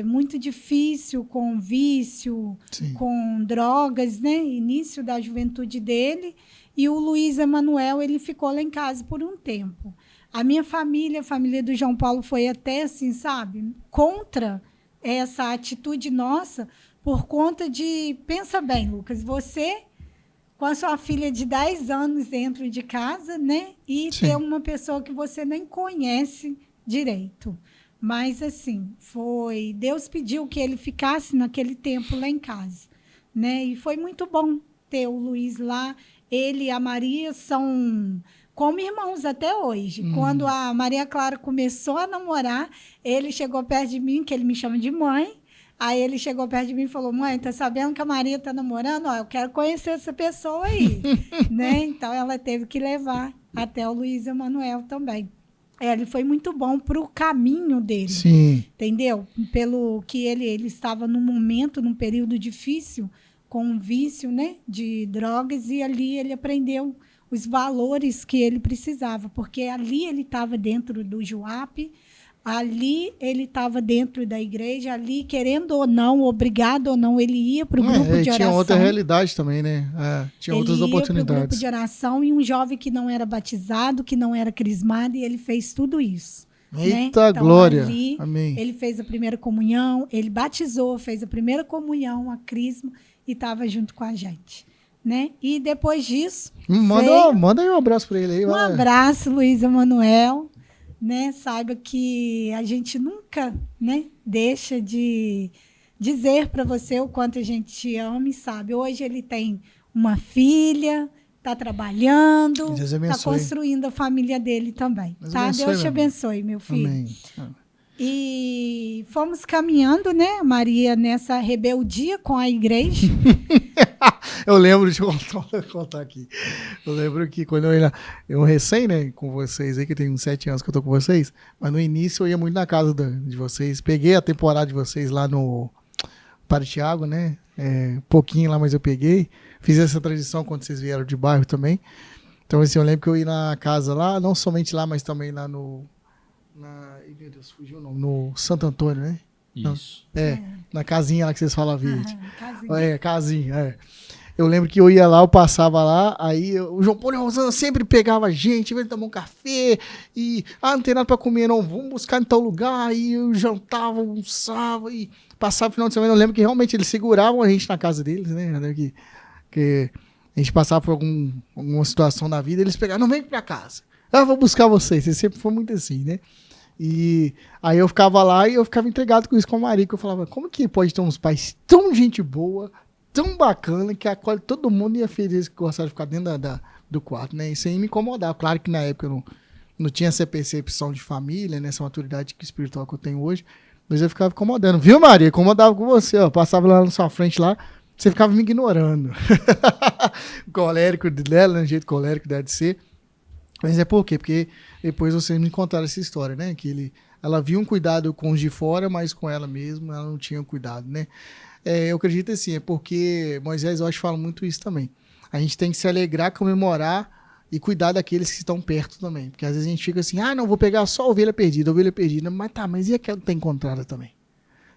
muito difícil, com vício, Sim. com drogas, né? Início da juventude dele. E o Luiz Emanuel, ele ficou lá em casa por um tempo. A minha família, a família do João Paulo, foi até assim, sabe? Contra essa atitude nossa, por conta de... Pensa bem, Lucas, você com a sua filha de 10 anos dentro de casa, né? E Sim. ter uma pessoa que você nem conhece direito. Mas, assim, Deus pediu que ele ficasse naquele tempo lá em casa, né? E foi muito bom ter o Luiz lá. Ele e a Maria são como irmãos até hoje. Quando a Maria Clara começou a namorar, ele chegou perto de mim, que ele me chama de mãe. Aí ele chegou perto de mim e falou: mãe, tá sabendo que a Maria tá namorando? Ó, eu quero conhecer essa pessoa aí. Né? Então, ela teve que levar até o Luiz Emanuel também. Ele foi muito bom para o caminho dele. Sim. Entendeu? Pelo que ele estava num período difícil, com um vício, né, de drogas, e ali ele aprendeu os valores que ele precisava, porque ali ele estava dentro do JUAP, ali ele estava dentro da igreja, ali, querendo ou não, obrigado ou não, ele ia para o grupo de oração. Tinha outra realidade também, né? Tinha outras oportunidades. Ele ia para o grupo de oração, e um jovem que não era batizado, que não era crismado, e ele fez tudo isso. Eita, né? Então, glória! Ali, Amém. Ele fez a primeira comunhão, ele batizou, fez a primeira comunhão, a crisma, e estava junto com a gente. Né? E depois disso... Manda aí um abraço para ele aí. Um abraço, Luiz Emanuel. Né? Saiba que a gente nunca, né, deixa de dizer para você o quanto a gente te ama e sabe. Hoje ele tem uma filha, está trabalhando, está construindo a família dele também. Tá? Deus te abençoe, meu filho. Amém. E fomos caminhando, né, Maria, nessa rebeldia com a igreja. Eu lembro de contar aqui. Eu lembro que quando eu recém, né, com vocês aí, que tem uns 7 anos que eu tô com vocês, mas no início eu ia muito na casa de vocês. Peguei a temporada de vocês lá no Padre Tiago, né? Pouquinho lá, mas eu peguei. Fiz essa tradição quando vocês vieram de bairro também. Então, assim, eu lembro que eu ia na casa lá, não somente lá, mas também lá no... meu Deus, fugiu o nome. No Santo Antônio, né? Isso. Na casinha lá que vocês falam verde. Casinha. Eu lembro que eu ia lá, eu passava lá, aí o João Paulo e a Rosana sempre pegava a gente, veio tomar um café, e, não tem nada pra comer não, vamos buscar em tal lugar, aí eu jantava, almoçava, e passava o final de semana. Eu lembro que realmente eles seguravam a gente na casa deles, né? Eu lembro que a gente passava por alguma situação na vida, eles pegavam: não, vem pra casa, vou buscar vocês. Sempre foi muito assim, né? E aí eu ficava lá e eu ficava entregado com isso com a Maria, que eu falava: como que pode ter uns pais tão gente boa, tão bacana, que acolhe todo mundo e é feliz, que gostava de ficar dentro do quarto, né? Isso aí me incomodava. Claro que na época eu não tinha essa percepção de família, né? Essa maturidade espiritual que eu tenho hoje, mas eu ficava incomodando. Viu, Maria? Incomodava com você, ó. Passava lá na sua frente lá, você ficava me ignorando. O colérico dela, né? O jeito colérico deve ser. Mas é por quê? Porque depois vocês me contaram essa história, né? Que ela viu um cuidado com os de fora, mas com ela mesma ela não tinha cuidado, né? Eu acredito assim, é porque Moisés, eu acho, fala muito isso também. A gente tem que se alegrar, comemorar e cuidar daqueles que estão perto também. Porque às vezes a gente fica assim: não, vou pegar só a ovelha perdida. Mas e aquela que está encontrada também?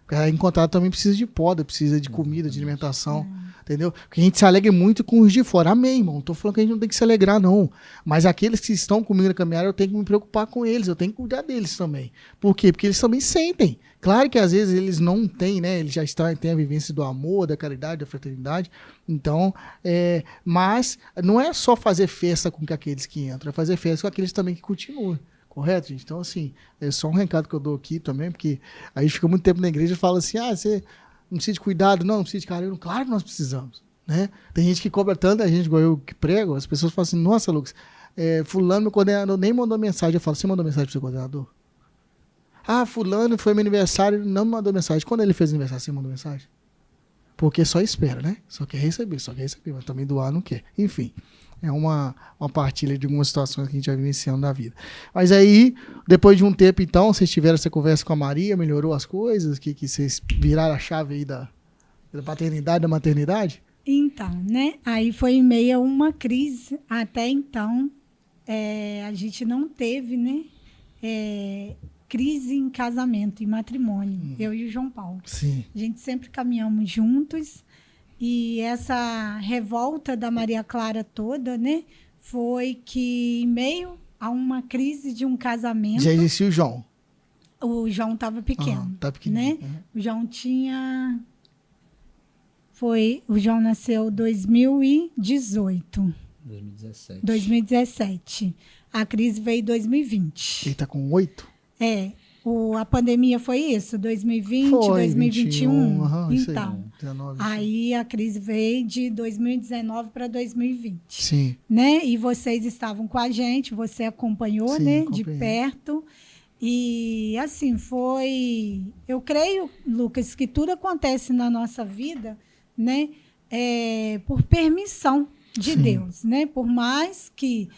Porque a encontrada também precisa de poda, precisa de comida, de alimentação. Entendeu? Porque a gente se alegra muito com os de fora. Amém, irmão. Não tô falando que a gente não tem que se alegrar, não. Mas aqueles que estão comigo na caminhada, eu tenho que me preocupar com eles. Eu tenho que cuidar deles também. Por quê? Porque eles também sentem. Claro que às vezes eles não têm, né? Eles já têm a vivência do amor, da caridade, da fraternidade. Então, mas não é só fazer festa com aqueles que entram. É fazer festa com aqueles também que continuam. Correto, gente? Então, assim, é só um recado que eu dou aqui também, porque a gente fica muito tempo na igreja e fala assim: você não precisa de cuidado, não precisa de carinho. Claro que nós precisamos, né? Tem gente que cobra tanta gente, igual eu que prego, as pessoas falam assim: nossa, Lucas, fulano, meu coordenador, nem mandou mensagem. Eu falo: você mandou mensagem pro seu coordenador? Fulano foi meu aniversário, não me mandou mensagem. Quando ele fez aniversário, você mandou mensagem? Porque só espera, né? Só quer receber, mas também doar não quer. Enfim, é uma partilha de algumas situações que a gente vai vivenciando na vida. Mas aí, depois de um tempo, então, vocês tiveram essa conversa com a Maria, melhorou as coisas, que vocês viraram a chave aí da paternidade, da maternidade? Então, né? Aí foi em meio a uma crise. Até então, a gente não teve, né? Crise em casamento, em matrimônio, eu e o João Paulo. Sim. A gente sempre caminhamos juntos, e essa revolta da Maria Clara toda, né, foi que em meio a uma crise de um casamento... Já existia o João? O João estava pequeno, tá pequenininho. né? O João tinha O João nasceu em 2018. 2017. A crise veio em 2020. Ele tá com 8? A pandemia foi isso, 2020, Foi, 2021. 21, então, isso aí, 19, aí a crise veio de 2019 para 2020. Sim. Né? E vocês estavam com a gente, você acompanhou, Sim, né, acompanhei. de perto. E assim, eu creio, Lucas, que tudo acontece na nossa vida, né, por permissão de Sim. Deus, né? Por mais que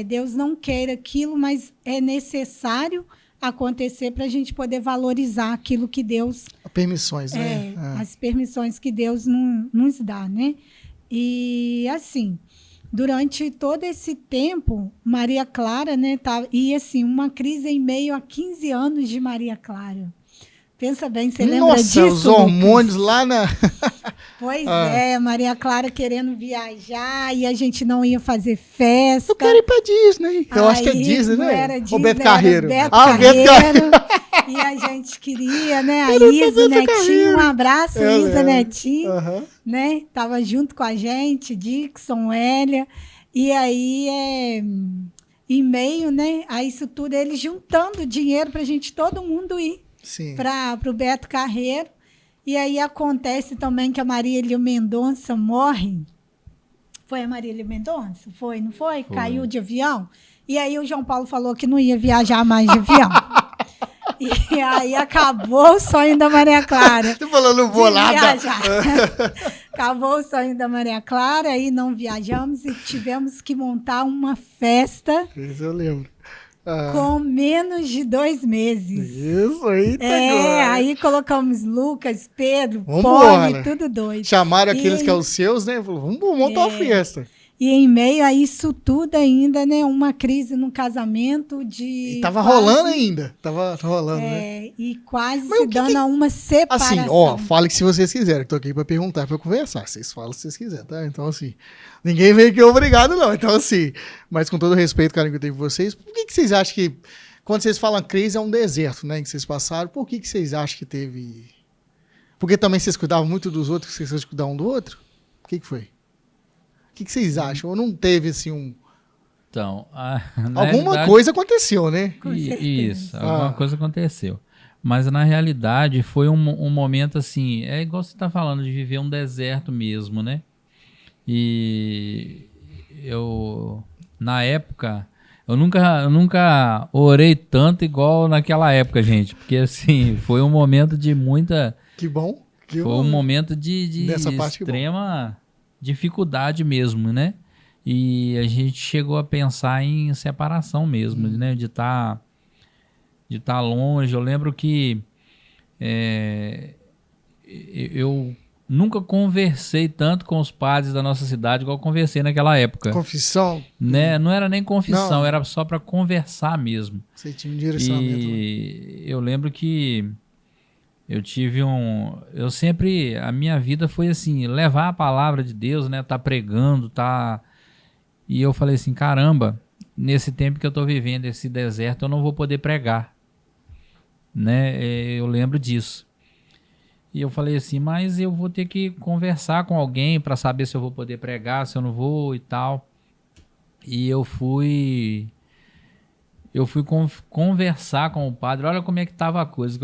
Deus não queira aquilo, mas é necessário acontecer para a gente poder valorizar aquilo que Deus... Permissões, né? As permissões que Deus nos dá, né? E, assim, durante todo esse tempo, Maria Clara, né? E, assim, uma crise em meio a 15 anos de Maria Clara. Pensa bem, você lembra disso, Nossa, os hormônios Lucas? lá na... Pois Maria Clara querendo viajar e a gente não ia fazer festa. Eu quero ir pra Disney. Eu acho que é Disney, não né? Era Disney, O Beto Carreiro. Beto Beto Carreiro. E a gente queria, né? A Isa Netinho, um abraço, Isa Netinho, né? Tava junto com a gente, Dixon, Hélia. E aí, em meio, né, a isso tudo, eles juntando dinheiro pra gente, todo mundo ir para o Beto Carreiro. E aí acontece também que a Marília Mendonça morre. Foi a Marília Mendonça? Foi, não foi? Caiu de avião. E aí o João Paulo falou que não ia viajar mais de avião. E aí acabou o sonho da Maria Clara. Você falou, não vou nada. Acabou o sonho da Maria Clara, aí não viajamos e tivemos que montar uma festa. Isso eu lembro. Com menos de 2 meses. Isso aí, aí colocamos Lucas, Pedro, Poli, tudo doido. Chamaram aqueles que são os seus, né? Vamos montar uma festa. E em meio a isso tudo ainda, né? Uma crise no casamento de... E tava rolando ainda. Tava rolando, né? E quase se dando a uma separação. Assim, fale que se vocês quiserem. Tô aqui pra perguntar, pra conversar. Vocês falam se vocês quiserem, tá? Então, assim, ninguém veio aqui obrigado, não. Então, assim, mas com todo o respeito, carinho que eu tenho por vocês, por que vocês acham que, quando vocês falam crise, é um deserto, né? Que vocês passaram, por que vocês acham que teve... Porque também vocês cuidavam muito dos outros, que vocês cuidavam um do outro? O que foi? O que vocês acham? Ou não teve, assim, Então, alguma coisa aconteceu, né? Isso, alguma coisa aconteceu. Mas, na realidade, foi um momento, assim, é igual você está falando, de viver um deserto mesmo, né? E na época, eu nunca orei tanto igual naquela época, gente. Porque, assim, foi um momento de muita... Que bom. Foi um momento de extrema... dificuldade mesmo, né? E a gente chegou a pensar em separação mesmo, né? De estar longe. Eu lembro que eu nunca conversei tanto com os padres da nossa cidade igual eu conversei naquela época. Confissão? Né? Não era nem confissão, era só para conversar mesmo. Você tinha um direcionamento. E eu lembro que eu sempre, a minha vida foi assim, levar a palavra de Deus, né, tá pregando, e eu falei assim, caramba, nesse tempo que eu tô vivendo, esse deserto, eu não vou poder pregar, né, eu lembro disso. E eu falei assim, mas eu vou ter que conversar com alguém para saber se eu vou poder pregar, se eu não vou e tal. E eu fui conversar com o padre. Olha como é que estava a coisa.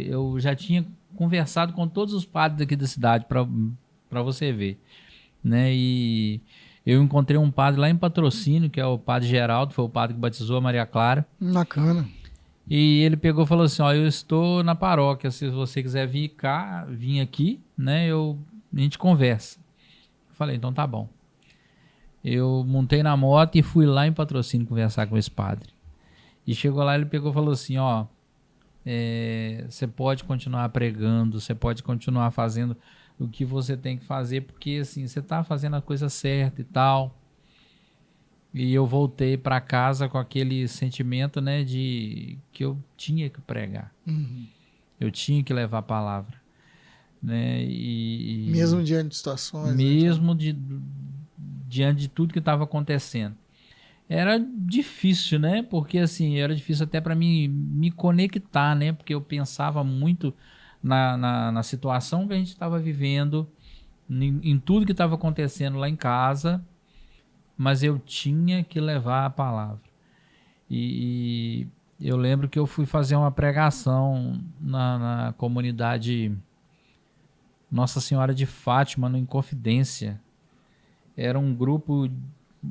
Eu já tinha conversado com todos os padres aqui da cidade, para você ver, né? E eu encontrei um padre lá em Patrocínio, que é o padre Geraldo, foi o padre que batizou a Maria Clara. Bacana. E ele pegou e falou assim, eu estou na paróquia, se você quiser vir aqui, né? A gente conversa. Eu falei, então tá bom. Eu montei na moto e fui lá em Patrocínio conversar com esse padre. E chegou lá, ele pegou e falou assim, você pode continuar pregando, você pode continuar fazendo o que você tem que fazer, porque assim, você está fazendo a coisa certa e tal. E eu voltei para casa com aquele sentimento, né, de que eu tinha que pregar. Uhum. Eu tinha que levar a palavra. Né, mesmo diante de situações. Mesmo diante de tudo que estava acontecendo. Era difícil, né? Porque assim, era difícil até para mim me conectar, né? Porque eu pensava muito na situação que a gente estava vivendo, em tudo que estava acontecendo lá em casa, mas eu tinha que levar a palavra. E eu lembro que eu fui fazer uma pregação na comunidade Nossa Senhora de Fátima, no Inconfidência. Era um grupo,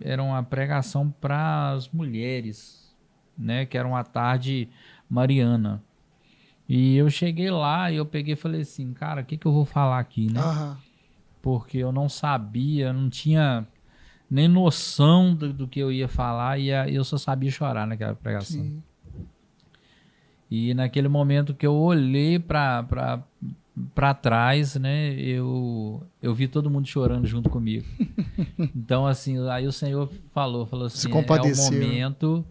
era uma pregação para as mulheres, né? Que era uma tarde mariana. E eu cheguei lá e eu peguei e falei assim, cara, o que eu vou falar aqui, né? Porque eu não sabia, não tinha nem noção do que eu ia falar e eu só sabia chorar naquela pregação. Sim. E naquele momento que eu olhei para trás, né, eu vi todo mundo chorando junto comigo. Então, assim, aí o Senhor falou assim, é o momento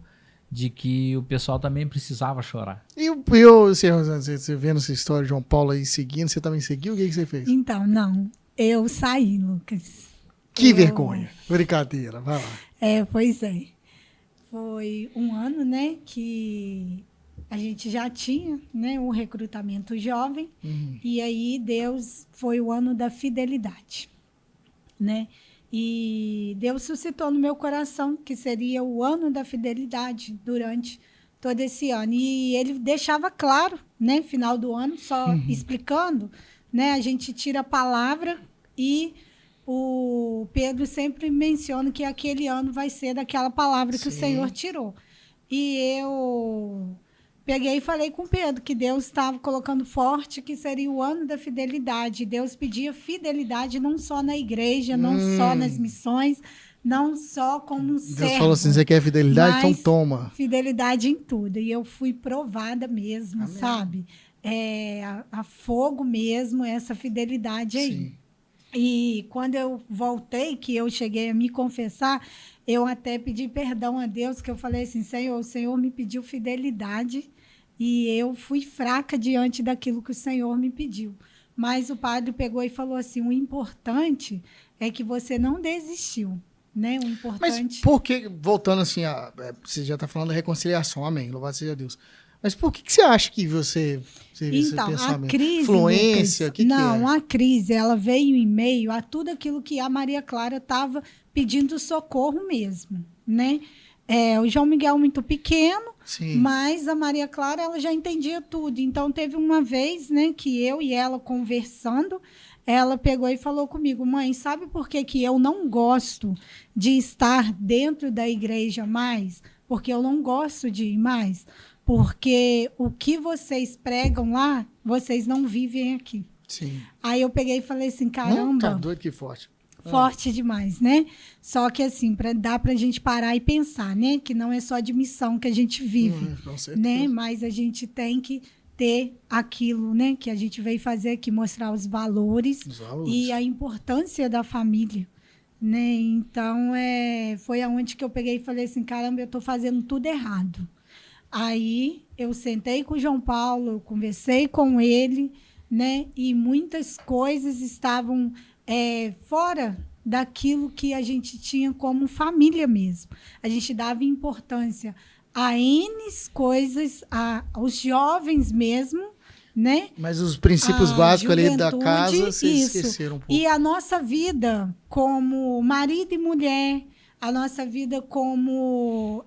de que o pessoal também precisava chorar. E o senhor, você vendo essa história de João Paulo aí seguindo, você também seguiu? O que você fez? Então, não, eu saí, Lucas. Que vergonha. Brincadeira, vai lá. Pois é. Foi um ano, né, que a gente já tinha, né, um recrutamento jovem. E aí Deus foi o ano da fidelidade, né? E Deus suscitou no meu coração que seria o ano da fidelidade durante todo esse ano. E ele deixava claro, né, final do ano, só explicando, né, a gente tira a palavra e o Pedro sempre menciona que aquele ano vai ser daquela palavra que o Senhor tirou. E eu peguei e falei com o Pedro que Deus estava colocando forte que seria o ano da fidelidade. Deus pedia fidelidade não só na igreja, não só nas missões, não só como um servo. Deus falou assim, você quer fidelidade? Então toma. Fidelidade em tudo. E eu fui provada mesmo, amém, sabe? A fogo mesmo, essa fidelidade aí. Sim. E quando eu voltei, que eu cheguei a me confessar, eu até pedi perdão a Deus, que eu falei assim, Senhor, o Senhor me pediu fidelidade e eu fui fraca diante daquilo que o Senhor me pediu. Mas o padre pegou e falou assim, o importante é que você não desistiu, né? O importante... Mas por que, voltando assim, você já está falando da reconciliação, amém, louvado seja Deus. Mas por que você acha que você teve esse pensamento? A crise, influência, Lucas, a crise, ela veio em meio a tudo aquilo que a Maria Clara estava pedindo socorro mesmo, né? O João Miguel muito pequeno, sim, mas a Maria Clara ela já entendia tudo. Então teve uma vez, né, que eu e ela conversando, ela pegou e falou comigo, mãe, sabe por que eu não gosto de estar dentro da igreja mais? Porque eu não gosto de ir mais. Porque o que vocês pregam lá, vocês não vivem aqui. Sim. Aí eu peguei e falei assim, caramba... Tá doido, que forte. Forte demais, né? Só que assim, dá pra gente parar e pensar, né? Que não é só de missão que a gente vive, com certeza, né? Mas a gente tem que ter aquilo, né? Que a gente veio fazer aqui, mostrar os valores e a importância da família, né? Então, foi aonde que eu peguei e falei assim, caramba, eu tô fazendo tudo errado. Aí eu sentei com o João Paulo, eu conversei com ele, né? E muitas coisas estavam fora daquilo que a gente tinha como família mesmo. A gente dava importância a N coisas, aos jovens mesmo, né? Mas os princípios básicos ali da casa, vocês esqueceram um pouco. E a nossa vida como marido e mulher, a nossa vida como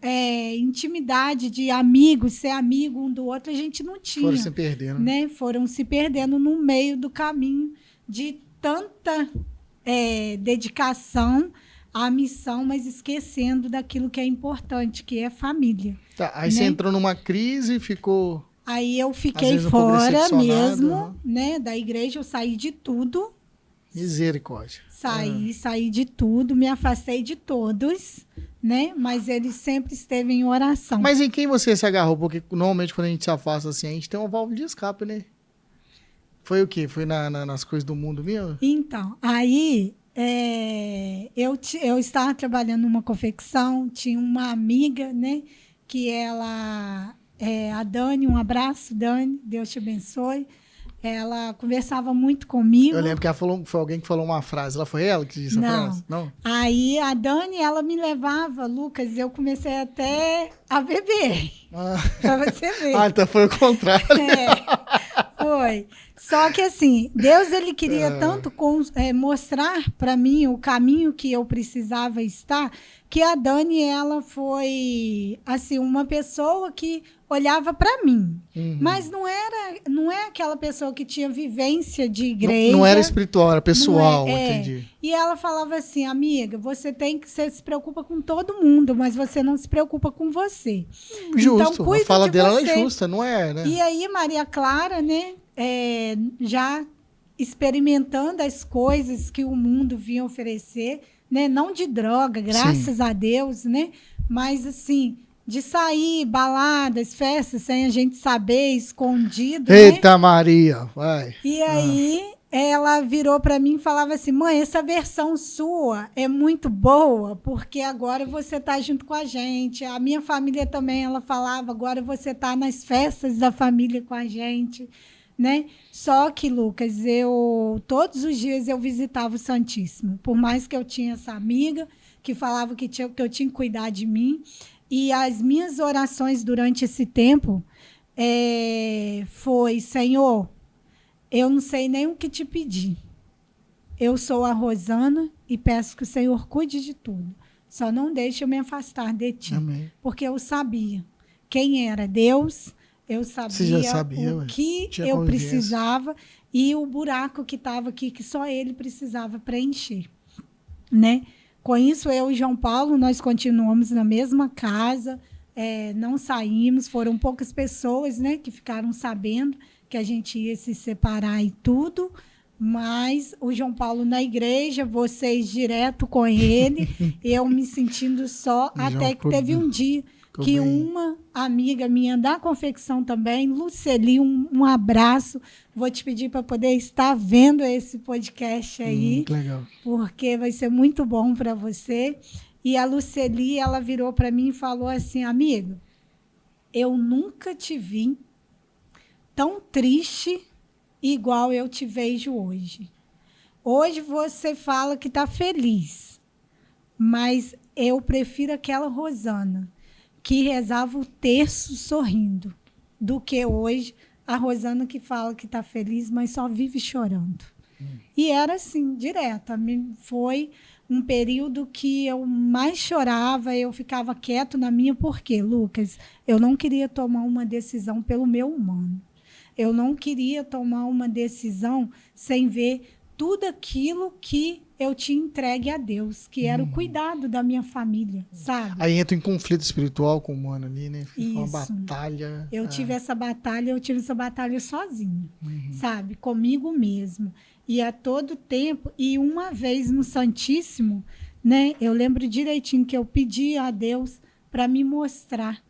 intimidade de amigos, ser amigo um do outro, a gente não tinha. Foram se perdendo. Né? Foram se perdendo no meio do caminho de tanta dedicação à missão, mas esquecendo daquilo que é importante, que é família. Tá, aí você entrou numa crise e ficou... Aí eu fiquei fora mesmo, né, da igreja, eu saí de tudo. Misericórdia. Saí de tudo, me afastei de todos, né? Mas ele sempre esteve em oração. Mas em quem você se agarrou? Porque normalmente quando a gente se afasta assim, a gente tem uma válvula de escape, né? Foi o quê? Foi nas coisas do mundo mesmo? Então, aí eu estava trabalhando numa confecção, tinha uma amiga, né? Que ela, a Dani, um abraço, Dani, Deus te abençoe. ela conversava muito comigo. Eu lembro que ela falou, foi alguém que falou uma frase. Ela foi ela que disse a frase? Não. Aí a Dani, ela me levava, Lucas, eu comecei até a beber. Pra você ver. Então foi o contrário. Foi. Só que assim, Deus ele queria tanto mostrar para mim o caminho que eu precisava estar, que a Dani ela foi assim uma pessoa que olhava para mim, mas não é aquela pessoa que tinha vivência de igreja. Não era espiritual, era pessoal, entendi. E ela falava assim, amiga, você se preocupa com todo mundo, mas você não se preocupa com você. Justo, então, cuida a fala dela você. é justa, não é, né? E aí Maria Clara, né, já experimentando as coisas que o mundo vinha oferecer, né, não de droga, graças a Deus, né, mas assim, de sair, baladas, festas, sem a gente saber, escondido. Eita, né? Maria, vai. E aí ela virou para mim e falava assim, mãe, essa versão sua é muito boa, porque agora você está junto com a gente. A minha família também, ela falava, agora você está nas festas da família com a gente, né? Só que, Lucas, todos os dias eu visitava o Santíssimo, por mais que eu tinha essa amiga que falava que eu tinha que cuidar de mim. E as minhas orações durante esse tempo foi, Senhor, eu não sei nem o que te pedir. Eu sou a Rosana e peço que o Senhor cuide de tudo. Só não deixe eu me afastar de ti. Amém. Porque eu sabia quem era Deus, eu sabia o que eu precisava e o buraco que estava aqui, que só ele precisava preencher. Né? Com isso, eu e João Paulo, nós continuamos na mesma casa, não saímos, foram poucas pessoas, né, que ficaram sabendo que a gente ia se separar e tudo, mas o João Paulo na igreja, vocês direto com ele, eu me sentindo só, até que teve um dia que uma amiga minha da confecção também, Luceli, um abraço, vou te pedir para poder estar vendo esse podcast aí, legal. Porque vai ser muito bom para você. E a Luceli, ela virou para mim e falou assim, amiga, eu nunca te vi tão triste igual eu te vejo hoje. Hoje você fala que está feliz, mas eu prefiro aquela Rosana que rezava o terço sorrindo, do que hoje a Rosana que fala que está feliz, mas só vive chorando. E era assim, direto. Foi um período que eu mais chorava, eu ficava quieto na minha, porque, Lucas, eu não queria tomar uma decisão pelo meu humano. Eu não queria tomar uma decisão sem ver tudo aquilo que eu tinha entregue a Deus, que era o cuidado da minha família, sabe? Aí entra em conflito espiritual com o humano ali, né? Isso. Uma batalha. Eu tive essa batalha sozinha, sabe? Comigo mesmo. E a todo tempo, e uma vez no Santíssimo, né? Eu lembro direitinho que eu pedi a Deus para me mostrar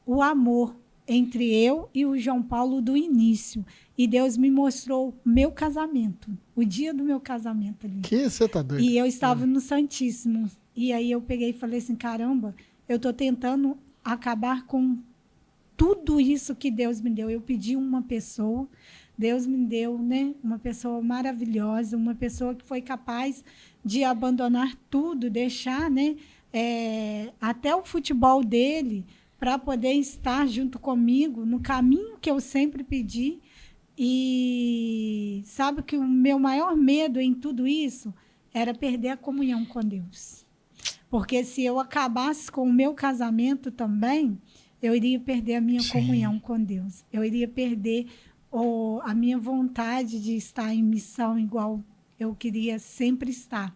o amor entre eu e o João Paulo do início. E Deus me mostrou meu casamento, o dia do meu casamento ali. Que você tá doido? E eu estava no Santíssimo. E aí eu peguei e falei assim, caramba, eu estou tentando acabar com tudo isso que Deus me deu. Eu pedi uma pessoa, Deus me deu, né, uma pessoa maravilhosa, uma pessoa que foi capaz de abandonar tudo, deixar, né, até o futebol dele, para poder estar junto comigo no caminho que eu sempre pedi. E sabe que o meu maior medo em tudo isso era perder a comunhão com Deus. Porque se eu acabasse com o meu casamento também, eu iria perder a minha comunhão com Deus. Eu iria perder a minha vontade de estar em missão igual eu queria sempre estar,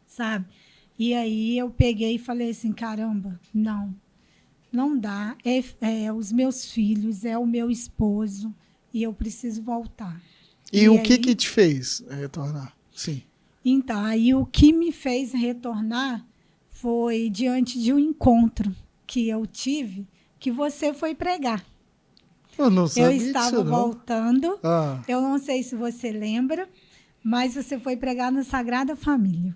sabe? E aí eu peguei e falei assim, caramba, não dá. Os meus filhos, o meu esposo, e eu preciso voltar. E o que te fez retornar? Sim. Então, aí o que me fez retornar foi diante de um encontro que eu tive, que você foi pregar. Eu não sabia Eu estava disso, não. voltando, eu não sei se você lembra, mas você foi pregar na Sagrada Família.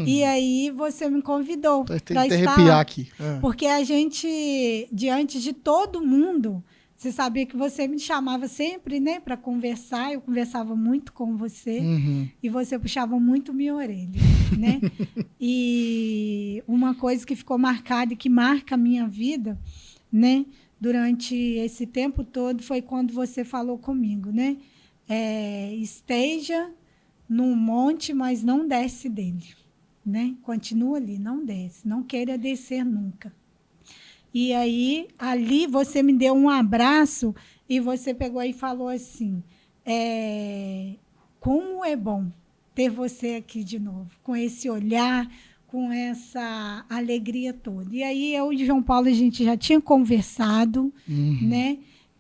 E aí você me convidou para estar, arrepiar aqui. Porque a gente, diante de todo mundo, Você sabia que você me chamava sempre, né, para conversar. Eu conversava muito com você e você puxava muito minha orelha, né? E uma coisa que ficou marcada e que marca a minha vida, né, durante esse tempo todo foi quando você falou comigo, né? Esteja num monte, mas não desce dele, né? Continua ali, não desce, não queira descer nunca. E aí, ali, você me deu um abraço e você pegou e falou assim, como é bom ter você aqui de novo, com esse olhar, com essa alegria toda. E aí, eu e João Paulo, a gente já tinha conversado, né?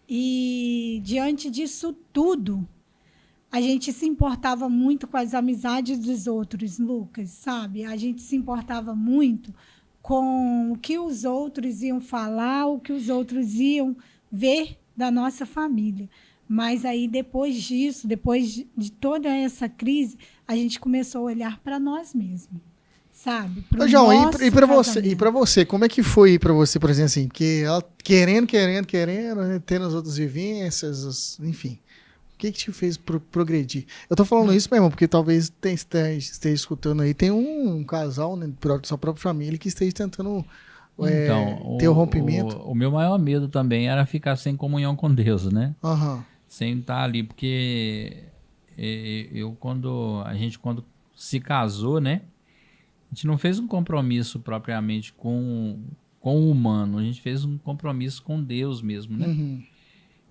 E, diante disso tudo, a gente se importava muito com as amizades dos outros, Lucas, sabe? A gente se importava muito com o que os outros iam falar, o que os outros iam ver da nossa família. Mas aí, depois disso, depois de toda essa crise, a gente começou a olhar para nós mesmos, sabe? Ô, João, e para você, como é que foi para você, por exemplo, assim, porque ela querendo, né, tendo as outras vivências, enfim. O que te fez progredir? Eu tô falando isso, meu irmão, porque talvez esteja escutando aí, tem um casal, né, da sua própria família, que esteja tentando ter o rompimento. O meu maior medo também era ficar sem comunhão com Deus, né? Sem estar ali, porque quando se casou, né? A gente não fez um compromisso propriamente com o humano, a gente fez um compromisso com Deus mesmo, né?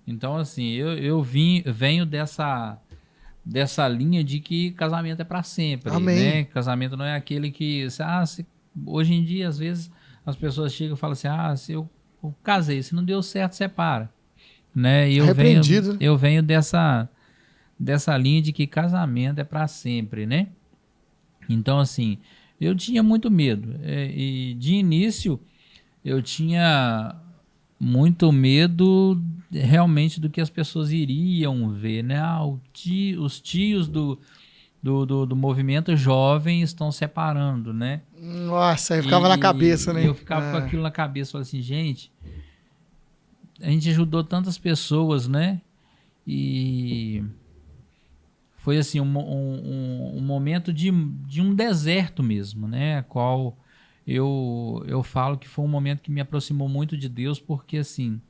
Então, assim, eu venho dessa linha de que casamento é para sempre. Amém. Né? Casamento não é aquele que... hoje em dia, às vezes, as pessoas chegam e falam assim, se eu casei, se não deu certo, separa. Né? E eu venho dessa linha de que casamento é para sempre, né? Então, assim, eu tinha muito medo. E de início, eu tinha muito medo realmente do que as pessoas iriam ver, né? Os tios do movimento jovem estão separando, né? Nossa, aí ficava na cabeça, né? Eu ficava com aquilo na cabeça, falei assim, gente, a gente ajudou tantas pessoas, né? E foi assim um momento de um deserto mesmo, né? Qual eu falo que foi um momento que me aproximou muito de Deus, porque assim,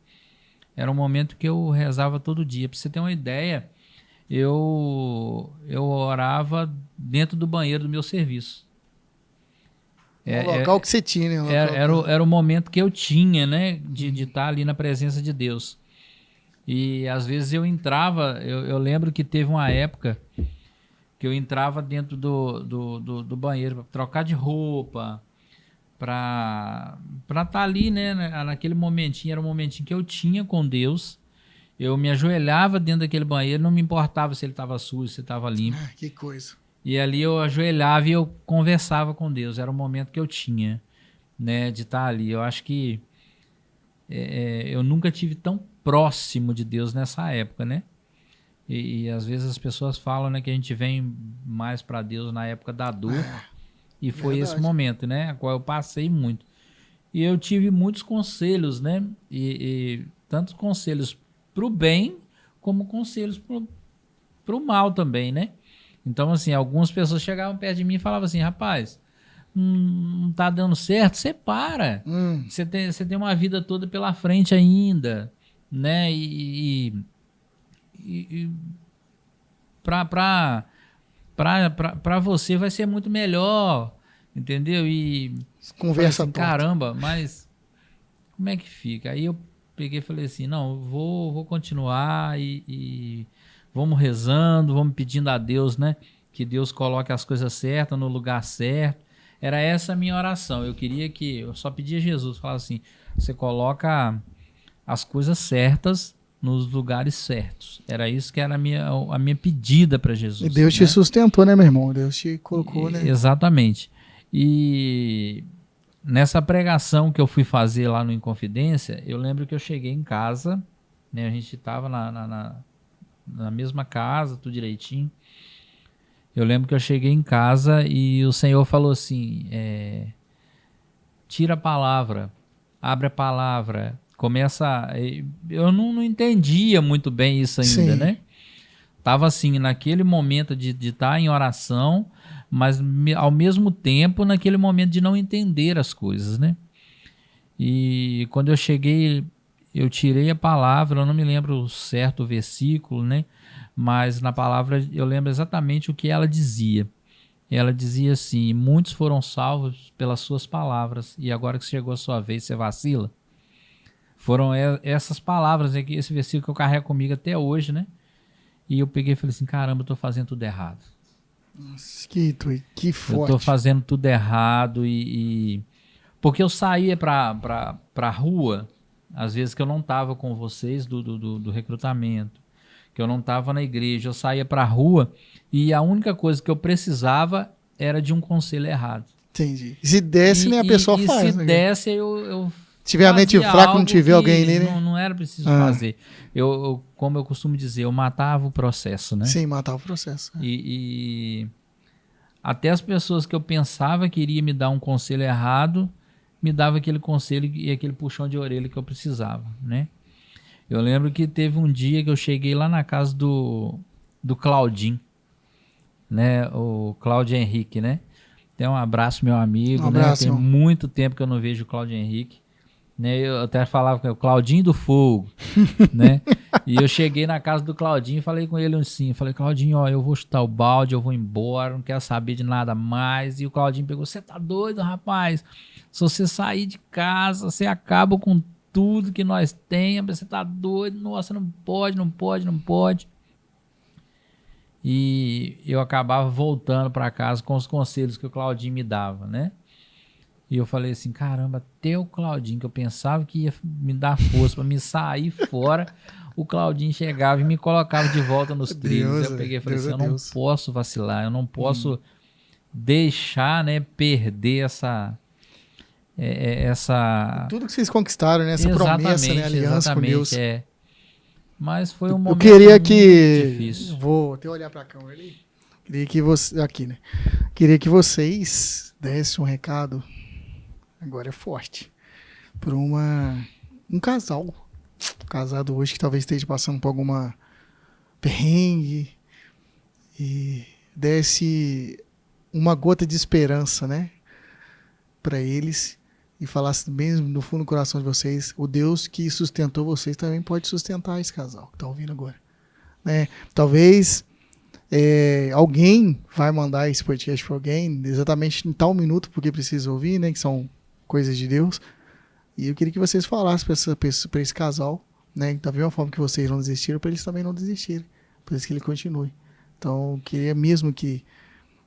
era um momento que eu rezava todo dia. Para você ter uma ideia, eu orava dentro do banheiro do meu serviço. O local que você tinha, né? Era o momento que eu tinha, né? De estar ali na presença de Deus. E às vezes eu entrava, eu lembro que teve uma época que eu entrava dentro do banheiro para trocar de roupa, para estar ali, né? Naquele momentinho, era um momentinho que eu tinha com Deus. Eu me ajoelhava dentro daquele banheiro, não me importava se ele estava sujo, se estava limpo. Que coisa. E ali eu ajoelhava e eu conversava com Deus. Era o momento que eu tinha, né, de estar ali. Eu acho que eu nunca tive tão próximo de Deus nessa época, né? E às vezes as pessoas falam, né, que a gente vem mais para Deus na época da dor. E foi verdade. Esse momento, né? A qual eu passei muito. E eu tive muitos conselhos, né? E tanto conselhos para o bem, como conselhos para o mal também, né? Então, assim, algumas pessoas chegavam perto de mim e falavam assim, rapaz, não tá dando certo, você para. Você tem uma vida toda pela frente ainda, né? E para você vai ser muito melhor, entendeu? E conversa assim, caramba, mas como é que fica? Aí eu peguei e falei assim, não, vou continuar e vamos rezando, vamos pedindo a Deus, né? Que Deus coloque as coisas certas no lugar certo. Era essa a minha oração. Eu só pedia a Jesus, falava assim, você coloca as coisas certas nos lugares certos. Era isso que era a minha pedida para Jesus. E Deus te sustentou, né, meu irmão? Deus te colocou, né? Exatamente. E nessa pregação que eu fui fazer lá no Inconfidência, eu lembro que eu cheguei em casa, né? A gente estava na mesma casa, tudo direitinho. Eu lembro que eu cheguei em casa e o Senhor falou assim, tira a palavra, abre a palavra, Eu não entendia muito bem isso ainda, Sim. né? Tava assim, naquele momento de estar em oração, mas ao mesmo tempo naquele momento de não entender as coisas, né? E quando eu cheguei, eu tirei a palavra, eu não me lembro o certo versículo, né? Mas na palavra eu lembro exatamente o que ela dizia. Ela dizia assim: muitos foram salvos pelas suas palavras, e agora que chegou a sua vez, você vacila? Foram essas palavras, esse versículo que eu carrego comigo até hoje, né? E eu peguei e falei assim: caramba, eu tô fazendo tudo errado. Nossa, que Eu tô forte. fazendo tudo errado porque eu saía pra rua, às vezes que eu não tava com vocês do recrutamento, que eu não tava na igreja, eu saía pra rua e a única coisa que eu precisava era de um conselho errado. Entendi. Se desse, nem a pessoa E faz. se Né? desse, eu Tiver a mente fazia fraca, não algo tiver que alguém ali, né? não era preciso fazer. Como eu costumo dizer, eu matava o processo, né? Sim, matar o processo. E até as pessoas que eu pensava que iria me dar um conselho errado, me dava aquele conselho e aquele puxão de orelha que eu precisava, né? Eu lembro que teve um dia que eu cheguei lá na casa do Claudinho, né? O Cláudio Henrique, né? Então, um abraço, meu amigo, Um né? abraço, Tem irmão. muito tempo que eu não vejo o Cláudio Henrique, né? Eu até falava com ele, o Claudinho do Fogo, né? E eu cheguei na casa do Claudinho e falei com ele assim, falei: Claudinho, ó, eu vou chutar o balde, eu vou embora, não quero saber de nada mais. E o Claudinho pegou: você tá doido, rapaz? Se você sair de casa, você acaba com tudo que nós temos, você tá doido, nossa, não pode, não pode, não pode. E eu acabava voltando para casa com os conselhos que o Claudinho me dava, né? E eu falei assim: caramba, até o Claudinho, que eu pensava que ia me dar força para me sair fora, o Claudinho chegava e me colocava de volta nos trilhos. Eu peguei e falei assim: eu não posso vacilar, eu não posso deixar, né, perder essa... Tudo que vocês conquistaram, né? Essa promessa, né? Aliança com Deus. Mas foi um Eu momento queria muito que... difícil. Vou até olhar pra câmera ali. Queria que você... Aqui, né? Queria que vocês dessem um recado, agora é forte, para um casal. Um casado hoje que talvez esteja passando por alguma perrengue e desse uma gota de esperança, né? Para eles e falasse mesmo no fundo do coração de vocês: o Deus que sustentou vocês também pode sustentar esse casal que está ouvindo agora, né? Talvez alguém vai mandar esse podcast para alguém exatamente em tal minuto porque precisa ouvir, né? Que são coisas de Deus. E eu queria que vocês falassem para esse casal, né? Da mesma forma que vocês não desistiram, para eles também não desistirem, para eles que ele continue. Então, eu queria mesmo que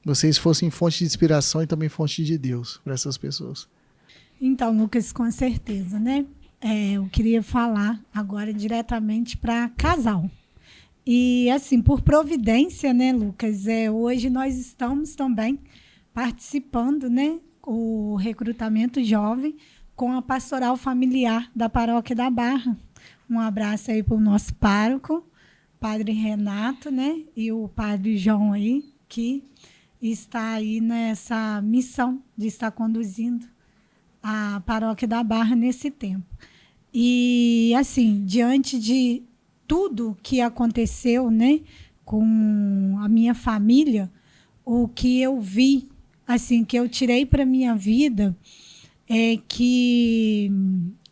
vocês fossem fonte de inspiração e também fonte de Deus para essas pessoas. Então, Lucas, com certeza, né? Eu queria falar agora diretamente para casal. E, assim, por providência, né, Lucas? Hoje nós estamos também participando, né? O recrutamento jovem com a pastoral familiar da Paróquia da Barra. Um abraço aí para o nosso pároco, Padre Renato, né? E o Padre João aí, que está aí nessa missão de estar conduzindo a Paróquia da Barra nesse tempo. E, assim, diante de tudo que aconteceu, né, com a minha família, o que eu vi, assim, que eu tirei para a minha vida é que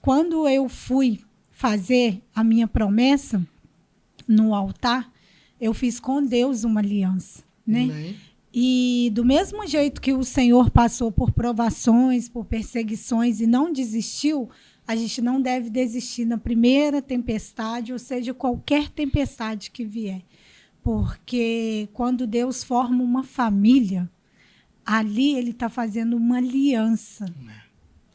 quando eu fui fazer a minha promessa no altar, eu fiz com Deus uma aliança, né? Amém. E do mesmo jeito que o Senhor passou por provações, por perseguições e não desistiu, a gente não deve desistir na primeira tempestade, ou seja, qualquer tempestade que vier. Porque quando Deus forma uma família, ali ele está fazendo uma aliança,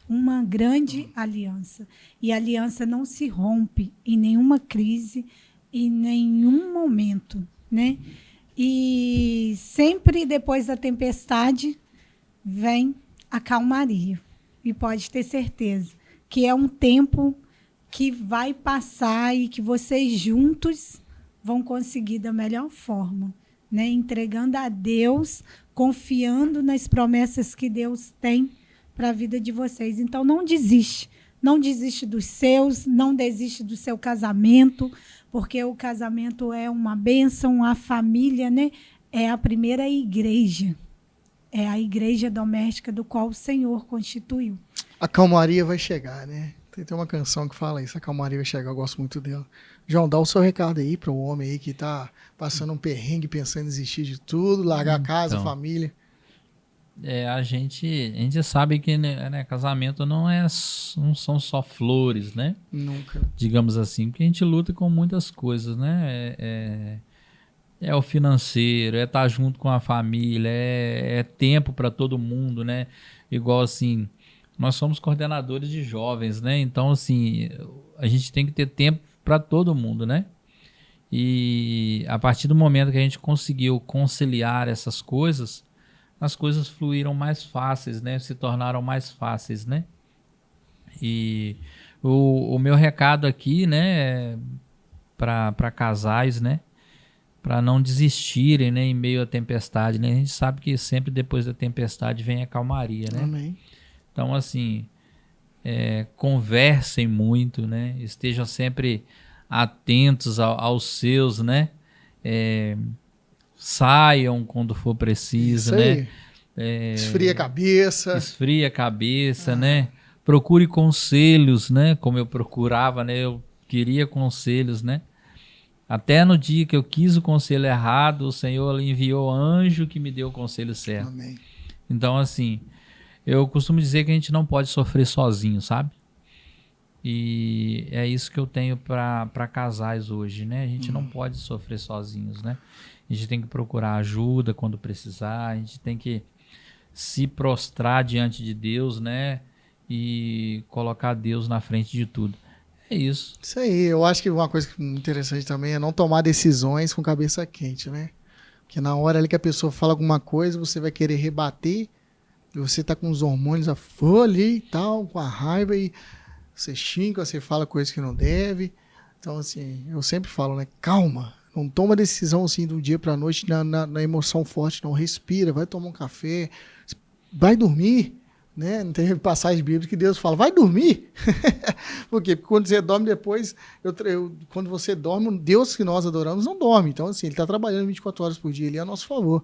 uma grande aliança. E a aliança não se rompe em nenhuma crise, em nenhum momento, né? E sempre depois da tempestade vem a calmaria. E pode ter certeza que é um tempo que vai passar e que vocês juntos vão conseguir da melhor forma, né? Entregando a Deus, confiando nas promessas que Deus tem para a vida de vocês. Então, não desiste. não desiste dos seus, não desiste do seu casamento, porque o casamento é uma bênção, a família, né, é a primeira igreja. É a igreja doméstica do qual o Senhor constituiu. A calmaria vai chegar, né? Tem uma canção que fala isso, a calmaria vai chegar, eu gosto muito dela. João, dá o seu recado aí para o homem aí que tá passando um perrengue, pensando em desistir de tudo, largar a casa, a família. A gente sabe que, né, casamento não são só flores, né? Nunca. Digamos assim, porque a gente luta com muitas coisas, né? É o financeiro, é estar junto com a família, é tempo para todo mundo, né? Igual assim, nós somos coordenadores de jovens, né? Então, assim, a gente tem que ter tempo para todo mundo, né? E a partir do momento que a gente conseguiu conciliar essas coisas, as coisas fluíram mais fáceis, né? Se tornaram mais fáceis, né? E o meu recado aqui, né, para casais, né? Para não desistirem, né, em meio à tempestade, né? A gente sabe que sempre depois da tempestade vem a calmaria, né? Amém. Então, assim, conversem muito, né? Estejam sempre atentos aos seus, né? Saiam quando for preciso, isso né? Esfria a cabeça. Esfria a cabeça, né? Procure conselhos, né? Como eu procurava, né? Eu queria conselhos, né? Até no dia que eu quis o conselho errado, o Senhor enviou anjo que me deu o conselho certo. Amém. Então, assim, eu costumo dizer que a gente não pode sofrer sozinho, sabe? E é isso que eu tenho para casais hoje, né? A gente não pode sofrer sozinhos, né? A gente tem que procurar ajuda quando precisar, a gente tem que se prostrar diante de Deus, né? E colocar Deus na frente de tudo. É isso. Isso aí. Eu acho que uma coisa interessante também é não tomar decisões com cabeça quente, né? Porque na hora ali que a pessoa fala alguma coisa, você vai querer rebater, e você tá com os hormônios a flor ali e tal, com a raiva, e você xinga, você fala coisas que não deve. Então, assim, eu sempre falo, né? Calma. Não toma decisão assim do dia pra noite na emoção forte, não. Respira, vai tomar um café, vai dormir. Né? Não tem passagem bíblica que Deus fala, vai dormir. Por quê? Porque quando você dorme depois, quando você dorme, o Deus que nós adoramos não dorme. Então, assim, ele está trabalhando 24 horas por dia ali a nosso favor.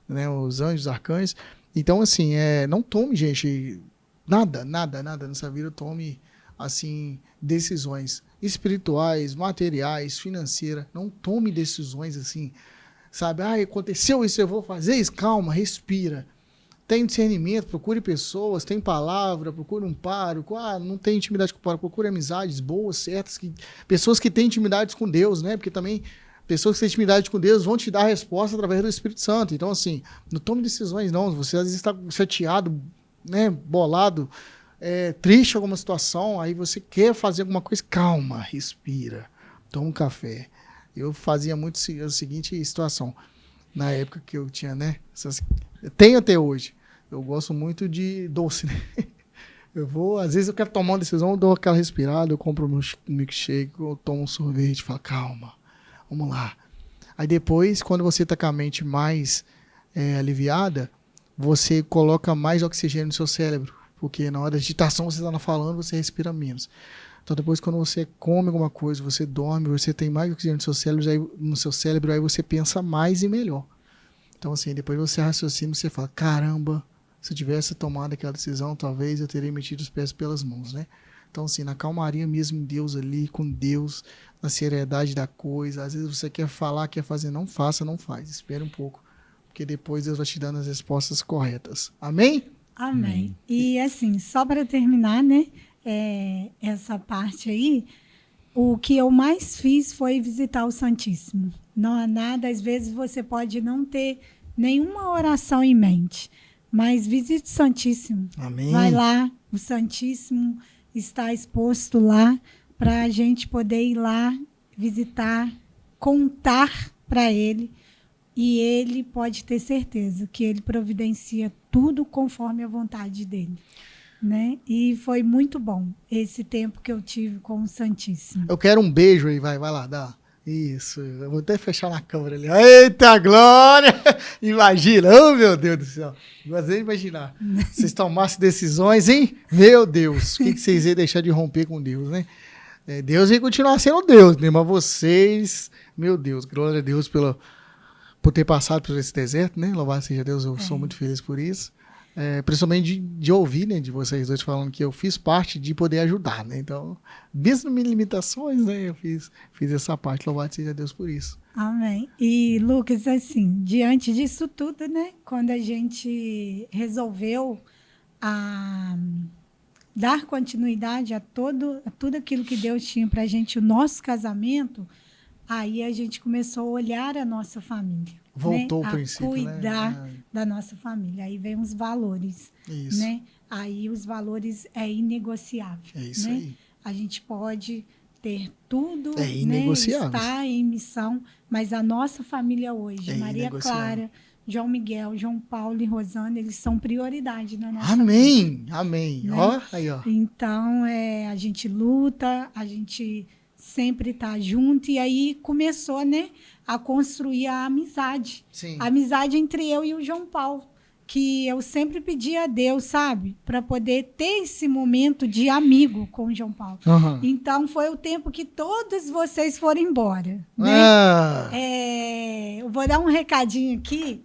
Né? Os anjos, os arcanjos. Então, assim, não tome, gente, nada nessa vida, tome, assim, decisões espirituais, materiais, financeiras. Não tome decisões assim, sabe? Aconteceu isso, eu vou fazer isso. Calma, respira. Tem discernimento, procure pessoas, tem palavra, procure um pároco. Não tem intimidade com o pároco, procure amizades boas, certas, pessoas que têm intimidades com Deus, né? Porque também pessoas que têm intimidade com Deus vão te dar a resposta através do Espírito Santo. Então, assim, não tome decisões, não. Você às vezes está chateado, né? Bolado, triste em alguma situação, aí você quer fazer alguma coisa, calma, respira, toma um café. Eu fazia muito a seguinte situação, na época que eu tinha, né? Tenho até hoje. Eu gosto muito de doce, né? Às vezes eu quero tomar uma decisão, eu dou aquela respirada, eu compro um milkshake, eu tomo um sorvete, falo, calma, vamos lá. Aí depois, quando você tá com a mente mais aliviada, você coloca mais oxigênio no seu cérebro, porque na hora da agitação você está falando, você respira menos. Então depois, quando você come alguma coisa, você dorme, você tem mais oxigênio no seu cérebro, aí você pensa mais e melhor. Então, assim, depois você raciocina, você fala, caramba, se eu tivesse tomado aquela decisão, talvez eu teria metido os pés pelas mãos, né? Então, assim, na calmaria mesmo, em Deus ali, com Deus, na seriedade da coisa. Às vezes você quer falar, quer fazer, não faça, não faz. Espere um pouco, porque depois Deus vai te dando as respostas corretas. Amém? Amém. E, assim, só para terminar, né, essa parte aí, o que eu mais fiz foi visitar o Santíssimo. Não há nada, às vezes você pode não ter nenhuma oração em mente, mas visite o Santíssimo. Amém. Vai lá, o Santíssimo está exposto lá para a gente poder ir lá, visitar, contar para ele, e ele pode ter certeza que ele providencia tudo conforme a vontade dele. Né? E foi muito bom esse tempo que eu tive com o Santíssimo. Eu quero um beijo aí, vai lá, dá. Isso, eu vou até fechar na câmera ali. Eita, glória! Imagina, oh meu Deus do céu. Gostaria de imaginar. Vocês tomassem decisões, hein? Meu Deus, o que vocês iam deixar de romper com Deus, né? Deus ia continuar sendo Deus, né? Mas vocês, meu Deus, glória a Deus por ter passado por esse deserto, né? Louvado seja Deus, eu sou muito feliz por isso. Principalmente de ouvir, né, de vocês dois falando que eu fiz parte de poder ajudar, né? Então, mesmo minhas limitações, né, eu fiz essa parte. Louvado seja Deus por isso. Amém. E, Lucas, assim, diante disso tudo, né, quando a gente resolveu dar continuidade a tudo aquilo que Deus tinha para a gente, o nosso casamento, aí a gente começou a olhar a nossa família. Voltou né? o princípio, cuidar da nossa família. Aí vem os valores. Isso. Né? Aí os valores é inegociável. É isso né? aí. A gente pode ter tudo, inegociável. Estar em missão, mas a nossa família hoje, Maria inegociável. Clara, João Miguel, João Paulo e Rosana, eles são prioridade na nossa Amém, vida. amém. Né? Ó, aí, ó. Então, a gente luta, a gente sempre está junto, e aí começou, né, a construir a amizade. Sim. A amizade entre eu e o João Paulo, que eu sempre pedi a Deus, sabe, para poder ter esse momento de amigo com o João Paulo. Uhum. Então, foi o tempo que todos vocês foram embora. Né? Eu vou dar um recadinho aqui,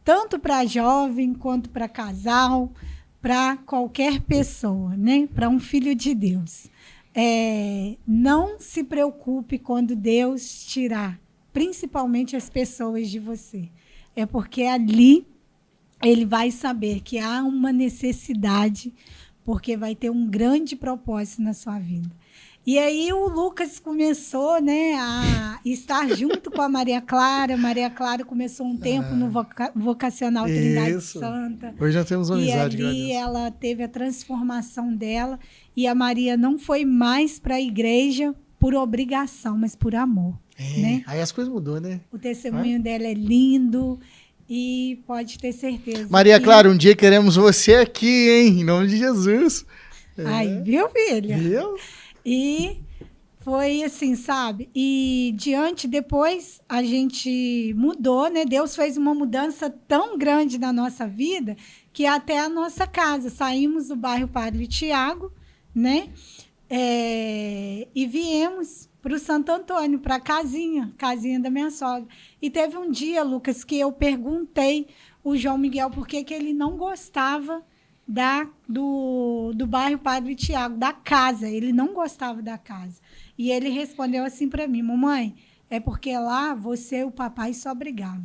tanto para jovem quanto para casal, para qualquer pessoa, né? Para um filho de Deus. Não se preocupe quando Deus tirar, principalmente as pessoas de você. É porque ali ele vai saber que há uma necessidade, porque vai ter um grande propósito na sua vida. E aí o Lucas começou, né, a estar junto com a Maria Clara. Maria Clara começou um tempo no Vocacional Trindade Santa. Hoje já temos uma amizade. E ali ela teve a transformação dela. E a Maria não foi mais para a igreja por obrigação, mas por amor. Né? Aí as coisas mudou, né? O testemunho dela é lindo. E pode ter certeza. Maria Clara, um dia queremos você aqui, hein? Em nome de Jesus. Ai, viu, filha? Viu? E foi assim, sabe? E depois a gente mudou, né? Deus fez uma mudança tão grande na nossa vida que até a nossa casa. Saímos do bairro Padre Tiago, né? E viemos para o Santo Antônio, para a casinha da minha sogra. E teve um dia, Lucas, que eu perguntei o João Miguel por que ele não gostava do bairro Padre Tiago, da casa. Ele não gostava da casa. E ele respondeu assim para mim: mamãe, é porque lá você e o papai só brigavam.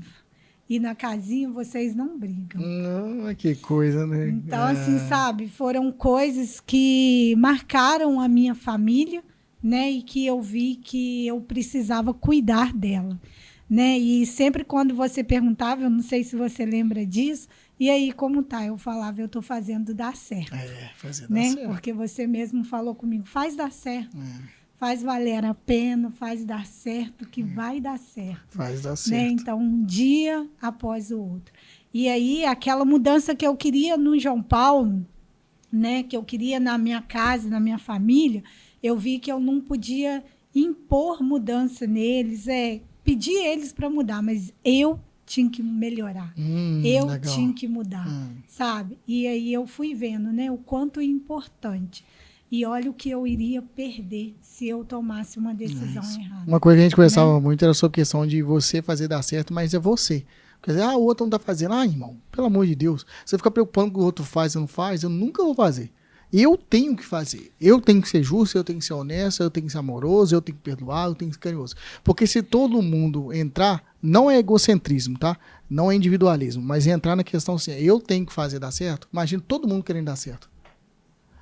E na casinha vocês não brigam. Que coisa, né? Então, assim, sabe, foram coisas que marcaram a minha família, né? E que eu vi que eu precisava cuidar dela. Né? E sempre quando você perguntava, eu não sei se você lembra disso, e aí, como tá? Eu falava, eu estou fazendo dar certo. Fazer né? dar certo. Porque você mesmo falou comigo, faz dar certo. Faz valer a pena, faz dar certo, que vai dar certo. Faz dar certo. Né? Então, um dia após o outro. E aí, aquela mudança que eu queria no João Paulo, né? Que eu queria na minha casa, na minha família, eu vi que eu não podia impor mudança neles, pedir eles para mudar, mas eu tinha que melhorar. Eu legal. tinha que mudar, sabe? E aí eu fui vendo, né, o quanto é importante. E olha o que eu iria perder se eu tomasse uma decisão errada. Uma coisa que a gente conversava muito era sobre a questão de você fazer dar certo, mas é você. Quer dizer, o outro não tá fazendo. Irmão, pelo amor de Deus, você fica preocupando com o outro faz ou não faz, eu nunca vou fazer. Eu tenho que fazer. Eu tenho que ser justo, eu tenho que ser honesto, eu tenho que ser amoroso, eu tenho que perdoar, eu tenho que ser carinhoso. Porque se todo mundo entrar, não é egocentrismo, tá? Não é individualismo, mas entrar na questão assim, eu tenho que fazer dar certo. Imagina todo mundo querendo dar certo.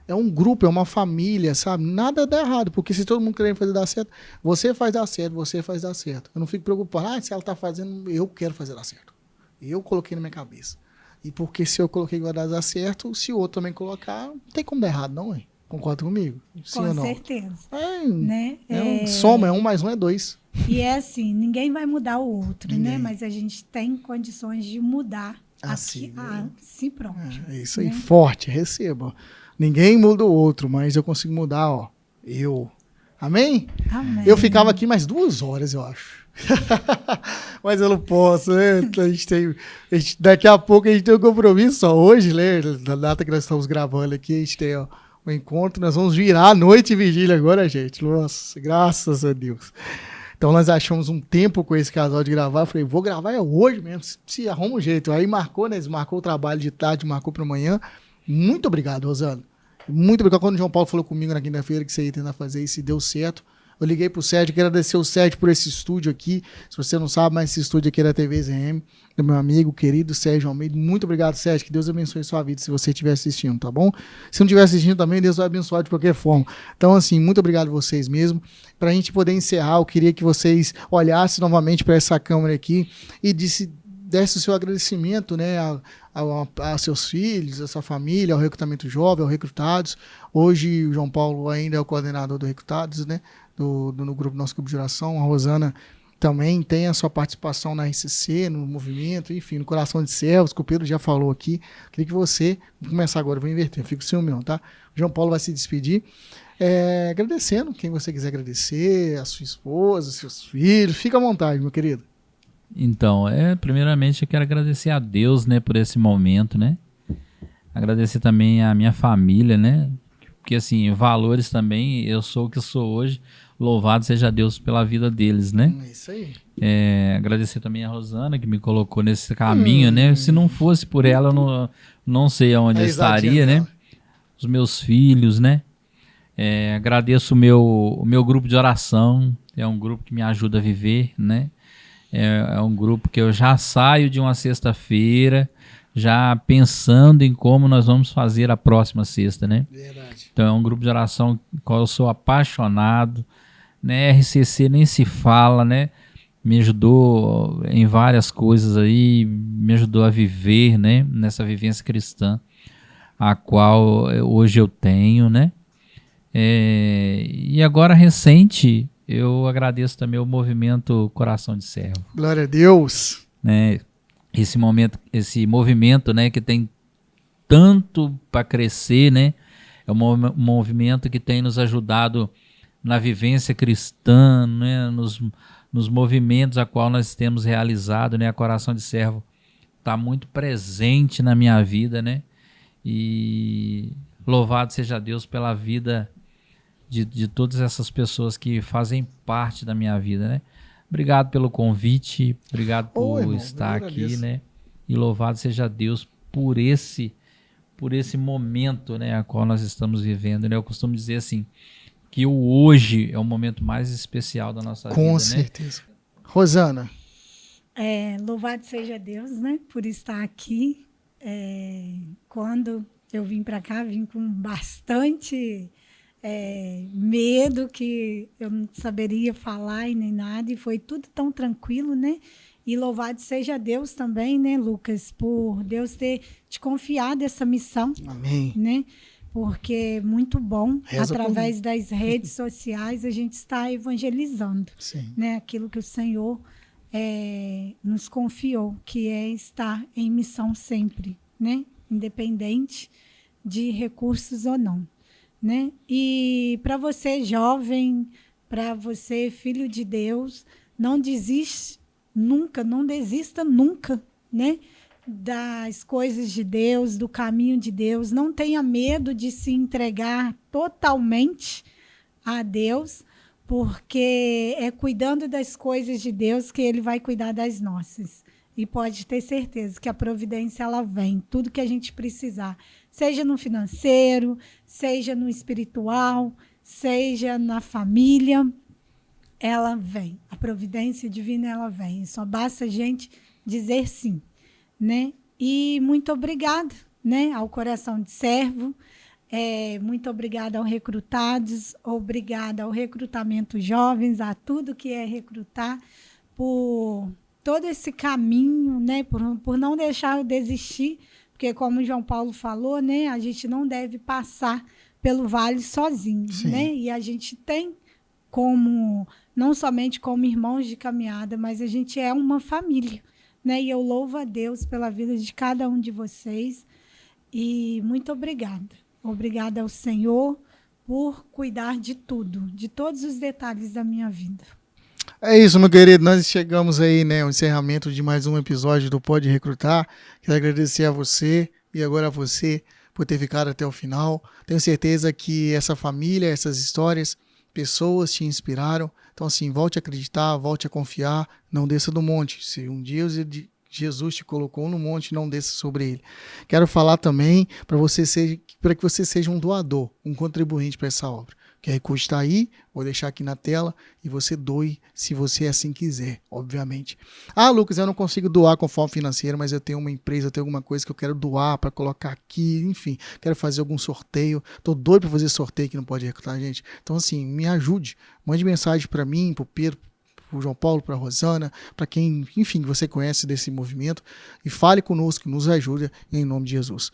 É um grupo, é uma família, sabe? Nada dá errado, porque se todo mundo querendo fazer dar certo, você faz dar certo, você faz dar certo. Eu não fico preocupado, se ela tá fazendo, eu quero fazer dar certo. Eu coloquei na minha cabeça. E porque se eu coloquei que vai dar certo, se o outro também colocar, não tem como dar errado, não, hein? Concorda comigo? Sim Com ou não? certeza. Né? Né? Soma, 1 mais 1 é 2. E é assim, ninguém vai mudar o outro, Ninguém. né? Mas a gente tem condições de mudar a si próprio. É isso aí, né? forte, receba. Ninguém muda o outro, mas eu consigo mudar, eu. Amém? Amém. Eu ficava aqui mais 2 horas, eu acho. Mas eu não posso, né? Daqui a pouco a gente tem um compromisso, só hoje, né? Na data que nós estamos gravando aqui, a gente tem um encontro, nós vamos virar a noite e vigília agora, gente. Nossa, graças a Deus. Então nós achamos um tempo com esse casal de gravar. Eu falei, vou gravar hoje mesmo, se arruma um jeito. Aí marcou, né? Eles marcou o trabalho de tarde, marcou para amanhã. Muito obrigado, Rosana. Muito obrigado. Quando o João Paulo falou comigo na quinta-feira que você ia tentar fazer isso e deu certo, eu liguei pro Sérgio, quero agradecer o Sérgio por esse estúdio aqui. Se você não sabe, mas esse estúdio aqui é da TV ZM, do meu amigo querido Sérgio Almeida. Muito obrigado, Sérgio. Que Deus abençoe a sua vida se você estiver assistindo, tá bom? Se não estiver assistindo também, Deus vai abençoar de qualquer forma. Então, assim, muito obrigado a vocês mesmo. Pra gente poder encerrar, eu queria que vocês olhassem novamente para essa câmera aqui e desse o seu agradecimento, né, a seus filhos, a sua família, ao Recrutamento Jovem, ao Recrutados. Hoje o João Paulo ainda é o coordenador do Recrutados, né, no nosso grupo de oração. A Rosana também tem a sua participação na RCC, no movimento, enfim, no Coração de Servos, que o Pedro já falou aqui. Queria que você, vou começar agora, vou inverter, eu fico sem o meu, tá? O João Paulo vai se despedir. Agradecendo quem você quiser agradecer, a sua esposa, seus filhos, fica à vontade, meu querido. Então, primeiramente eu quero agradecer a Deus, né, por esse momento, né? Agradecer também a minha família, né? Porque assim, valores também, eu sou o que sou hoje, louvado seja Deus pela vida deles, né? É isso aí. Agradecer também a Rosana, que me colocou nesse caminho, né? Se não fosse por ela, eu não sei aonde eu estaria, né? Os meus filhos, né? Agradeço o meu grupo de oração, é um grupo que me ajuda a viver, né? É um grupo que eu já saio de uma sexta-feira já pensando em como nós vamos fazer a próxima sexta, né? Verdade. Então é um grupo de oração qual eu sou apaixonado, né? RCC nem se fala, né? Me ajudou em várias coisas aí, me ajudou a viver, né? Nessa vivência cristã, a qual hoje eu tenho, né? E agora recente, eu agradeço também o movimento Coração de Servo. Glória a Deus. Né? Esse movimento, né, que tem tanto para crescer, né? É um movimento que tem nos ajudado na vivência cristã, né? Nos movimentos a qual nós temos realizado, né? A Coração de Servo está muito presente na minha vida, né? E louvado seja Deus pela vida de todas essas pessoas que fazem parte da minha vida, né? Obrigado pelo convite, obrigado por estar aqui, né? E louvado seja Deus por esse momento, né, a qual nós estamos vivendo, né? Eu costumo dizer assim, que o hoje é o momento mais especial da nossa vida, Com certeza. Né? Rosana. Louvado seja Deus, né, por estar aqui. Quando eu vim para cá, vim com bastante medo, que eu não saberia falar e nem nada, e foi tudo tão tranquilo, né? E louvado seja Deus também, né, Lucas, por Deus ter te confiado essa missão. Amém. Né? Porque é muito bom, Reza através das redes sociais, a gente está evangelizando. Sim. Né? Aquilo que o Senhor nos confiou, que é estar em missão sempre, né? Independente de recursos ou não. Né? E para você jovem, para você filho de Deus, não desista nunca, né? Das coisas de Deus, do caminho de Deus. Não tenha medo de se entregar totalmente a Deus, porque é cuidando das coisas de Deus que Ele vai cuidar das nossas. E pode ter certeza que a providência ela vem, tudo que a gente precisar. Seja no financeiro, seja no espiritual, seja na família, ela vem. A providência divina, ela vem. Só basta a gente dizer sim, né? E muito obrigada, né, ao Coração de Servo, muito obrigada ao Recrutados, obrigada ao Recrutamento Jovens, a tudo que é recrutar, por todo esse caminho, né, por não deixar eu desistir, porque como o João Paulo falou, né, a gente não deve passar pelo vale sozinho, né? E a gente tem como, não somente como irmãos de caminhada, mas a gente é uma família, né? E eu louvo a Deus pela vida de cada um de vocês. E muito obrigada. Obrigada ao Senhor por cuidar de tudo, de todos os detalhes da minha vida. É isso, meu querido. Nós chegamos aí, né, ao encerramento de mais um episódio do Pode Recrutar. Quero agradecer a você e agora a você por ter ficado até o final. Tenho certeza que essa família, essas histórias, pessoas te inspiraram. Então, assim, volte a acreditar, volte a confiar. Não desça do monte. Se um dia Jesus te colocou no monte, não desça sobre ele. Quero falar também para que você seja um doador, um contribuinte para essa obra. O QR Code está aí, vou deixar aqui na tela e você doe se você assim quiser, obviamente. Ah, Lucas, eu não consigo doar com forma financeira, mas eu tenho uma empresa, eu tenho alguma coisa que eu quero doar para colocar aqui, enfim, quero fazer algum sorteio. Tô doido para fazer sorteio que não pode recrutar, gente. Então, assim, me ajude. Mande mensagem para mim, para o Pedro, para o João Paulo, para a Rosana, para quem, enfim, você conhece desse movimento e fale conosco, nos ajude em nome de Jesus.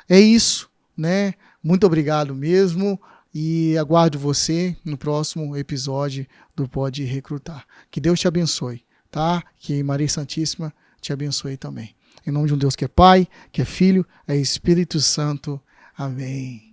É isso, né? Muito obrigado mesmo. E aguardo você no próximo episódio do Pode Recrutar. Que Deus te abençoe, tá? Que Maria Santíssima te abençoe também. Em nome de um Deus que é Pai, que é Filho, é Espírito Santo. Amém.